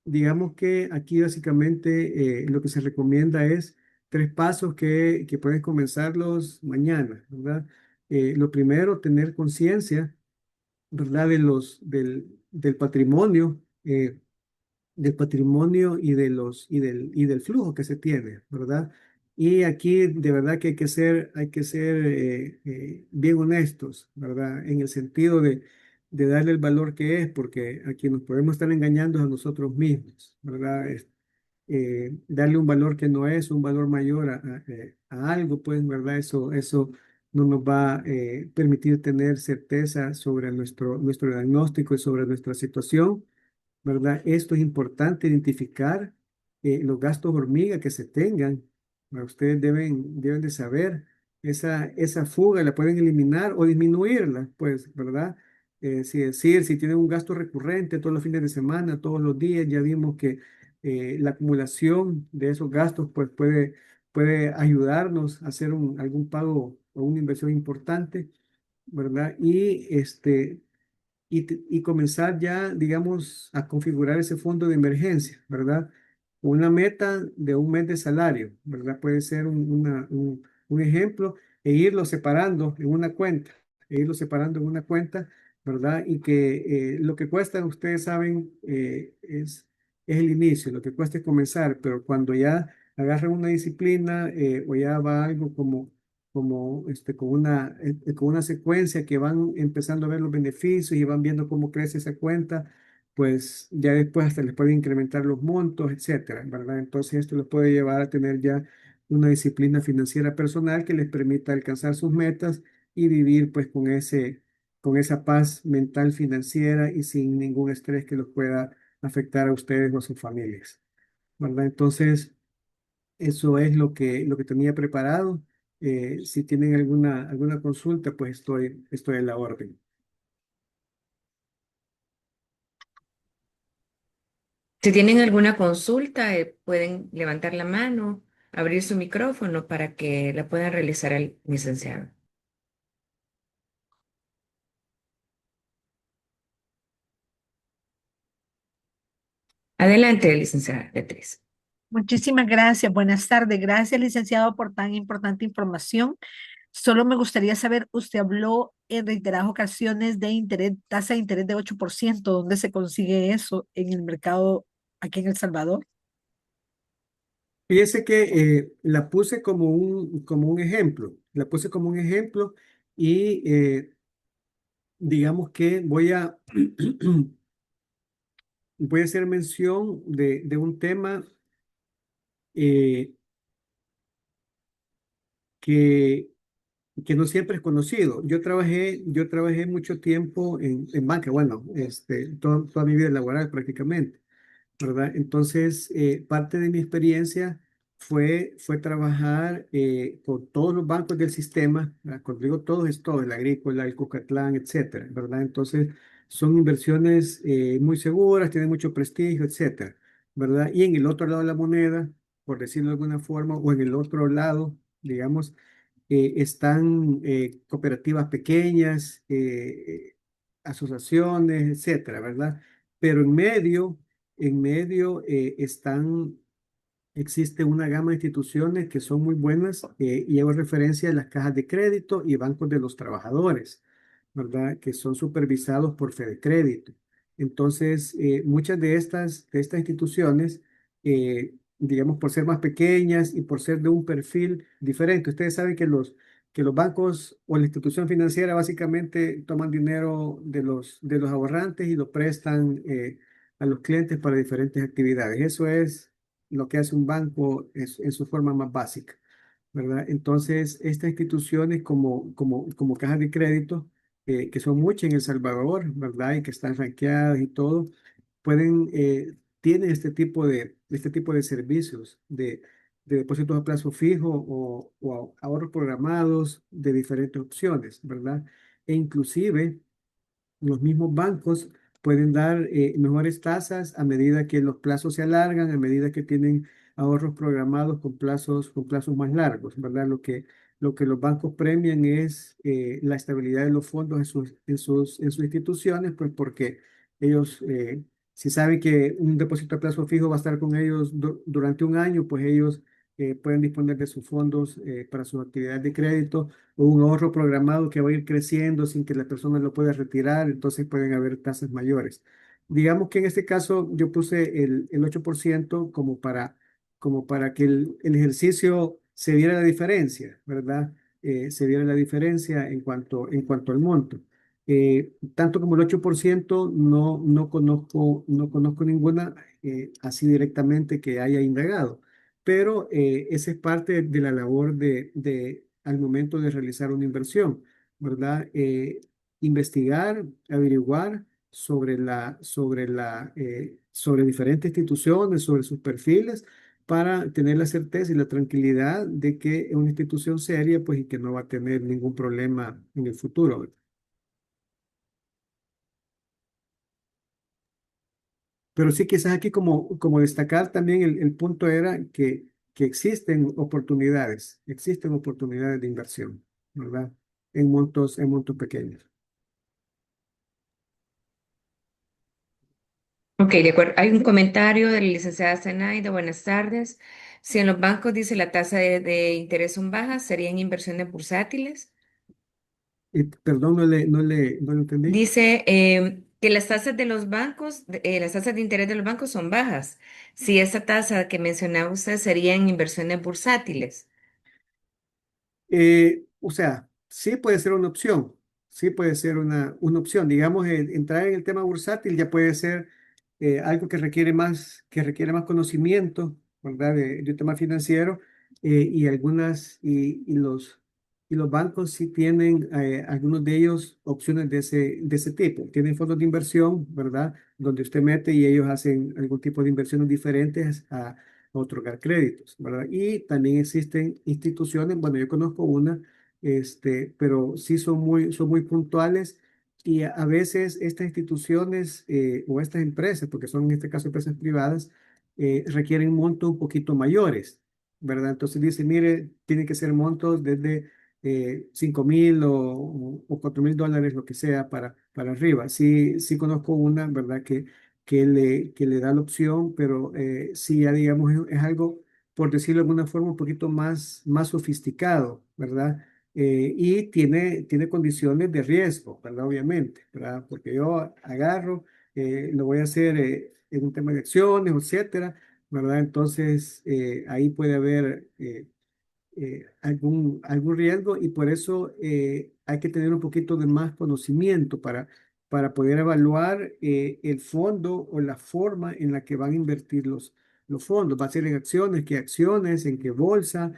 digamos que aquí básicamente lo que se recomienda es 3 pasos que pueden comenzarlos mañana, ¿verdad? Lo primero, tener conciencia, ¿verdad? Del patrimonio y del flujo que se tiene, ¿verdad? Y aquí de verdad que hay que ser bien honestos, ¿verdad? En el sentido de darle el valor que es, porque aquí nos podemos estar engañando a nosotros mismos, ¿verdad? Darle un valor que no es un valor mayor a algo, pues, ¿verdad? Eso no nos va a permitir tener certeza sobre nuestro diagnóstico y sobre nuestra situación, ¿verdad? Esto es importante identificar los gastos hormiga que se tengan. ¿Verdad? Ustedes deben de saber esa fuga, la pueden eliminar o disminuirla, pues, ¿verdad? Si tienen un gasto recurrente todos los fines de semana, todos los días, ya vimos que la acumulación de esos gastos, pues, puede ayudarnos a hacer algún pago o una inversión importante, ¿verdad? Y comenzar ya, digamos, a configurar ese fondo de emergencia, ¿verdad? Una meta de un mes de salario, ¿verdad? Puede ser un ejemplo e irlo separando en una cuenta, ¿verdad? Y que lo que cuesta, ustedes saben, es el inicio, lo que cuesta es comenzar, pero cuando ya agarran una disciplina o ya va algo con una secuencia que van empezando a ver los beneficios y van viendo cómo crece esa cuenta, pues ya después hasta les puede incrementar los montos, etcétera, ¿verdad? Entonces esto los puede llevar a tener ya una disciplina financiera personal que les permita alcanzar sus metas y vivir pues con esa paz mental financiera y sin ningún estrés que los pueda afectar a ustedes o a sus familias, ¿verdad? Entonces, eso es lo que tenía preparado. Si tienen alguna consulta, pues estoy en la orden. Si tienen alguna consulta, pueden levantar la mano, abrir su micrófono para que la puedan realizar al licenciado. Adelante, licenciada Beatriz. Muchísimas gracias. Buenas tardes. Gracias, licenciado, por tan importante información. Solo me gustaría saber, usted habló en reiteradas ocasiones de interés, tasa de interés de 8%. ¿Dónde se consigue eso en el mercado aquí en El Salvador? Fíjese que la puse como un ejemplo, la puse como un ejemplo y digamos que voy a hacer mención de un tema eh, que, que no siempre es conocido. Yo trabajé mucho tiempo en banca, bueno, toda mi vida laboral prácticamente. ¿Verdad? Entonces, parte de mi experiencia fue trabajar con todos los bancos del sistema, ¿verdad? Cuando digo todos, es todo, el Agrícola, el Cucatlán, etcétera, ¿verdad? Entonces, son inversiones muy seguras, tienen mucho prestigio, etcétera, ¿verdad? Y en el otro lado de la moneda, por decirlo de alguna forma, o en el otro lado, digamos, están cooperativas pequeñas, asociaciones, etcétera, ¿verdad? Pero en medio existe una gama de instituciones que son muy buenas y hago referencia a las cajas de crédito y bancos de los trabajadores, ¿verdad? Que son supervisados por Fedecrédito. Entonces, muchas de estas instituciones, digamos, por ser más pequeñas y por ser de un perfil diferente, ustedes saben que los bancos o la institución financiera básicamente toman dinero de los ahorrantes y lo prestan a los clientes para diferentes actividades. Eso es lo que hace un banco en su forma más básica, ¿verdad? Entonces, estas instituciones como cajas de crédito, que son muchas en El Salvador, ¿verdad? Y que están ranqueadas y todo, tienen este tipo de servicios de depósitos a plazo fijo o ahorros programados de diferentes opciones, ¿verdad? E inclusive los mismos bancos pueden dar mejores tasas a medida que los plazos se alargan, a medida que tienen ahorros programados con plazos más largos, ¿verdad? Lo que los bancos premian es la estabilidad de los fondos en sus instituciones, pues porque ellos, si saben que un depósito a plazo fijo va a estar con ellos durante un año, pues ellos pueden disponer de sus fondos para sus actividades de crédito o un ahorro programado que va a ir creciendo sin que la persona lo pueda retirar, entonces pueden haber tasas mayores. Digamos que en este caso yo puse el 8% como para que el ejercicio se viera la diferencia, ¿verdad? Se viera la diferencia en cuanto al monto. Tanto como el 8% no conozco ninguna así directamente que haya indagado, pero esa es parte de la labor al momento de realizar una inversión, ¿verdad? Investigar, averiguar sobre diferentes instituciones, sobre sus perfiles, para tener la certeza y la tranquilidad de que es una institución seria, pues, y que no va a tener ningún problema en el futuro, ¿verdad? Pero sí, quizás aquí como destacar también el punto era que existen oportunidades de inversión, ¿verdad? En montos pequeños. Ok, de acuerdo. Hay un comentario de la licenciada Zenaida. Buenas tardes. Si en los bancos dice la tasa de interés son bajas, ¿serían inversiones bursátiles? Y, perdón, no le entendí. Dice que las tasas de los bancos, las tasas de interés de los bancos son bajas. Si esa tasa que mencionaba usted serían inversiones bursátiles. O sea, sí puede ser una opción, sí puede ser una opción. Digamos, entrar en el tema bursátil ya puede ser algo que requiere más conocimiento, ¿verdad? De un tema financiero, y y los bancos sí tienen, algunos de ellos, opciones de ese tipo. Tienen fondos de inversión, ¿verdad? Donde usted mete y ellos hacen algún tipo de inversiones diferentes a otorgar créditos, ¿verdad? Y también existen instituciones, bueno, yo conozco una, pero sí son muy puntuales, y a veces estas instituciones, o estas empresas, porque son en este caso empresas privadas, requieren montos un poquito mayores, ¿verdad? Entonces dice, mire, tienen que ser montos desde 5.000 o 4.000 dólares, lo que sea, para arriba. Sí, sí conozco una, ¿verdad? Que le da la opción, pero sí, ya digamos, es algo, por decirlo de alguna forma, un poquito más sofisticado, ¿verdad? Y tiene condiciones de riesgo, ¿verdad? Obviamente, ¿verdad? Porque yo agarro, lo voy a hacer en un tema de acciones, etcétera, ¿verdad? Entonces, ahí puede haber algún riesgo, y por eso hay que tener un poquito de más conocimiento para poder evaluar el fondo o la forma en la que van a invertir los fondos. ¿Va a ser en acciones? ¿Qué acciones? ¿En qué bolsa?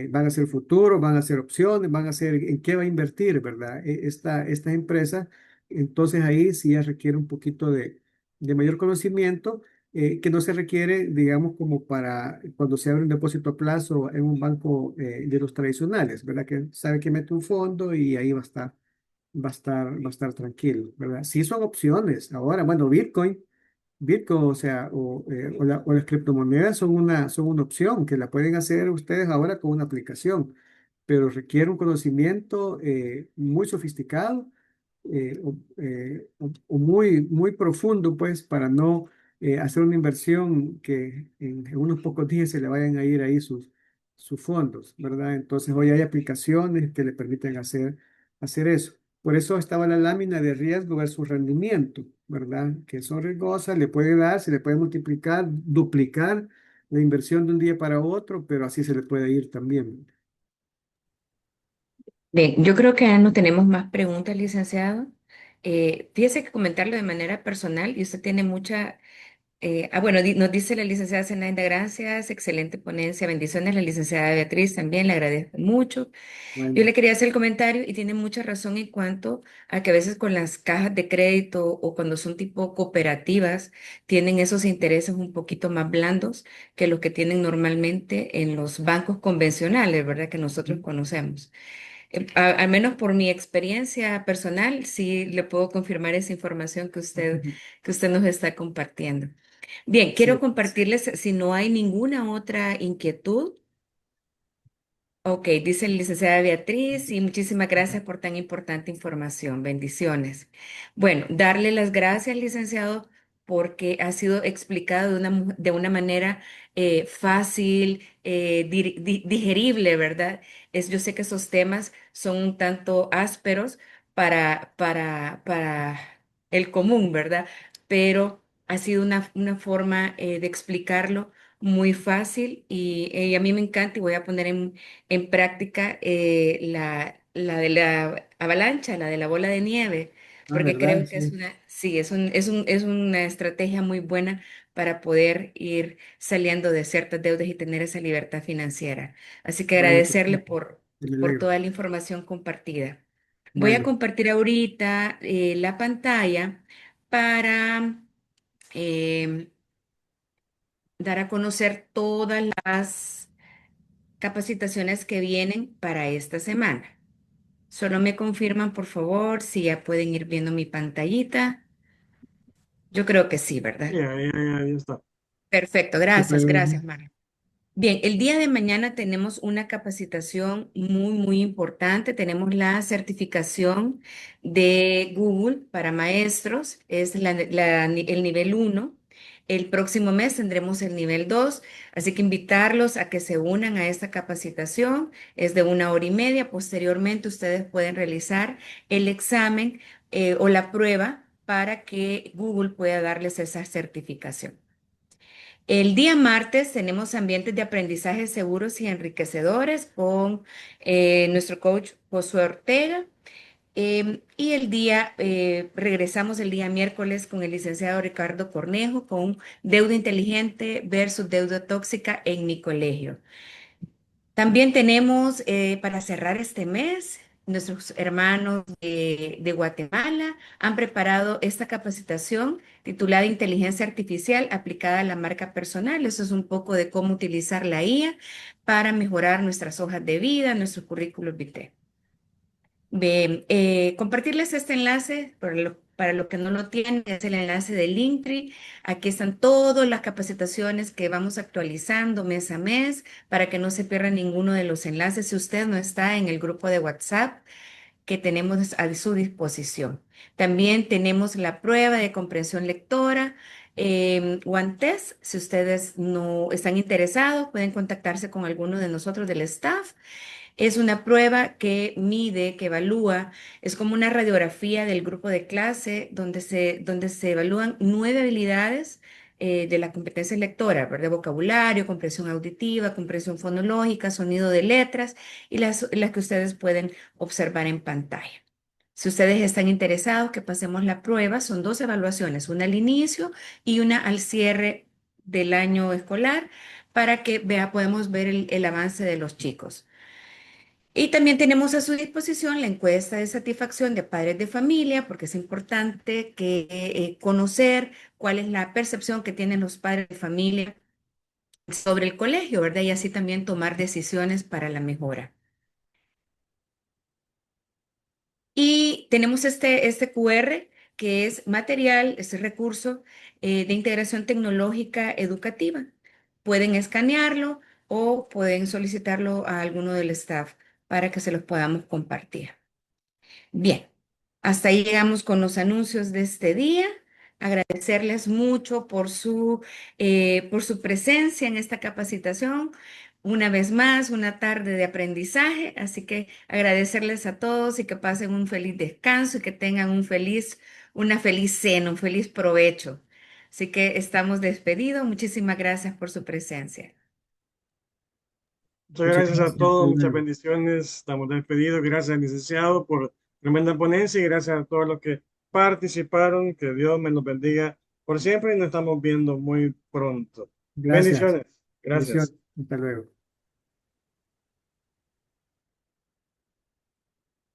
¿Van a ser futuros? ¿Van a ser opciones? ¿Van a ser en qué va a invertir, verdad? Esta empresa. Entonces ahí sí ya requiere un poquito de mayor conocimiento, que no se requiere, digamos, como para cuando se abre un depósito a plazo en un banco de los tradicionales, ¿verdad? Que sabe que mete un fondo y ahí va a estar tranquilo, ¿verdad? Sí son opciones. Ahora, bueno, Bitcoin, o sea, o las criptomonedas son una opción que la pueden hacer ustedes ahora con una aplicación, pero requiere un conocimiento muy sofisticado, o muy profundo, pues, para no hacer una inversión que en unos pocos días se le vayan a ir ahí sus fondos, ¿verdad? Entonces, hoy hay aplicaciones que le permiten hacer eso. Por eso estaba la lámina de riesgo versus rendimiento, ¿verdad? Que son riesgosas, le puede dar, se le puede multiplicar, duplicar la inversión de un día para otro, pero así se le puede ir también. Bien, yo creo que ya no tenemos más preguntas, licenciado. Fíjese que comentarlo de manera personal y usted tiene mucha. Bueno, nos dice la licenciada Zenaida, gracias, excelente ponencia, bendiciones, la licenciada Beatriz también, le agradezco mucho. Yo Bueno, le quería hacer el comentario y tiene mucha razón en cuanto a que a veces con las cajas de crédito o cuando son tipo cooperativas, tienen esos intereses un poquito más blandos que los que tienen normalmente en los bancos convencionales, ¿verdad? Que nosotros conocemos. Al menos por mi experiencia personal, sí le puedo confirmar esa información que usted nos está compartiendo. Bien, quiero sí. compartirles, si no hay ninguna otra inquietud. Ok, dice la licenciada Beatriz, y muchísimas gracias por tan importante información. Bendiciones. Bueno, darle las gracias, licenciado, porque ha sido explicado de una manera fácil, digerible, ¿verdad? Yo sé que esos temas son un tanto ásperos para el común, ¿verdad? Pero ha sido una forma de explicarlo muy fácil y a mí me encanta y voy a poner en práctica la de la avalancha, la de la bola de nieve, Ah, porque ¿verdad? creo que es Sí. una, sí, es una estrategia muy buena para poder ir saliendo de ciertas deudas y tener esa libertad financiera. Así que Bueno, agradecerle perfecto. Me por alegro. toda la información compartida. Voy a Bueno, compartir ahorita la pantalla para em, dar a conocer todas las capacitaciones que vienen para esta semana. Solo me confirman, por favor, si ya pueden ir viendo mi pantallita. Yo creo que sí, ¿verdad? ya está. Perfecto, Se puede ver. gracias, Mario. Bien, el día de mañana tenemos una capacitación muy importante. Tenemos la certificación de Google para maestros, es el nivel uno. El próximo mes tendremos el nivel 2, así que invitarlos a que se unan a esta capacitación. Es de 1 hora y media. Posteriormente, ustedes pueden realizar el examen o la prueba para que Google pueda darles esa certificación. El día martes tenemos ambientes de aprendizaje seguros y enriquecedores con nuestro coach Josué Ortega. Y regresamos el día miércoles con el licenciado Ricardo Cornejo con deuda inteligente versus deuda tóxica en mi colegio. También tenemos, para cerrar este mes, nuestros hermanos de Guatemala han preparado esta capacitación titulada Inteligencia Artificial aplicada a la marca personal. Eso es un poco de cómo utilizar la IA para mejorar nuestras hojas de vida, nuestros currículos vitae. Bien, compartirles este enlace para los que no lo tienen, es el enlace de Linktree. Aquí están todas las capacitaciones que vamos actualizando mes a mes para que no se pierda ninguno de los enlaces si usted no está en el grupo de WhatsApp que tenemos a su disposición. También tenemos la prueba de comprensión lectora, One Test. Si ustedes no están interesados, pueden contactarse con alguno de nosotros del staff. Es una prueba que mide, que evalúa, es como una radiografía del grupo de clase donde se evalúan 9 habilidades de la competencia lectora, ¿verdad? Vocabulario, comprensión auditiva, comprensión fonológica, sonido de letras y las que ustedes pueden observar en pantalla. Si ustedes están interesados que pasemos la prueba, son 2 evaluaciones, una al inicio y una al cierre del año escolar para que podemos ver el avance de los chicos. Y también tenemos a su disposición la encuesta de satisfacción de padres de familia, porque es importante conocer cuál es la percepción que tienen los padres de familia sobre el colegio, ¿verdad? Y así también tomar decisiones para la mejora. Y tenemos este QR que es material, es recurso de integración tecnológica educativa. Pueden escanearlo o pueden solicitarlo a alguno del staff para que se los podamos compartir. Bien, hasta ahí llegamos con los anuncios de este día. Agradecerles mucho por su presencia en esta capacitación. Una vez más, una tarde de aprendizaje, así que agradecerles a todos y que pasen un feliz descanso y que tengan una feliz cena, un feliz provecho. Así que estamos despedidos. Muchísimas gracias por su presencia. Muchas Muchas gracias a gracias. todos, muchas bendiciones. Estamos despedidos. Gracias, licenciado, por tremenda ponencia y gracias a todos los que participaron. Que Dios me los bendiga por siempre y nos estamos viendo muy pronto. Gracias. Bendiciones. Bendiciones. Gracias. Hasta luego.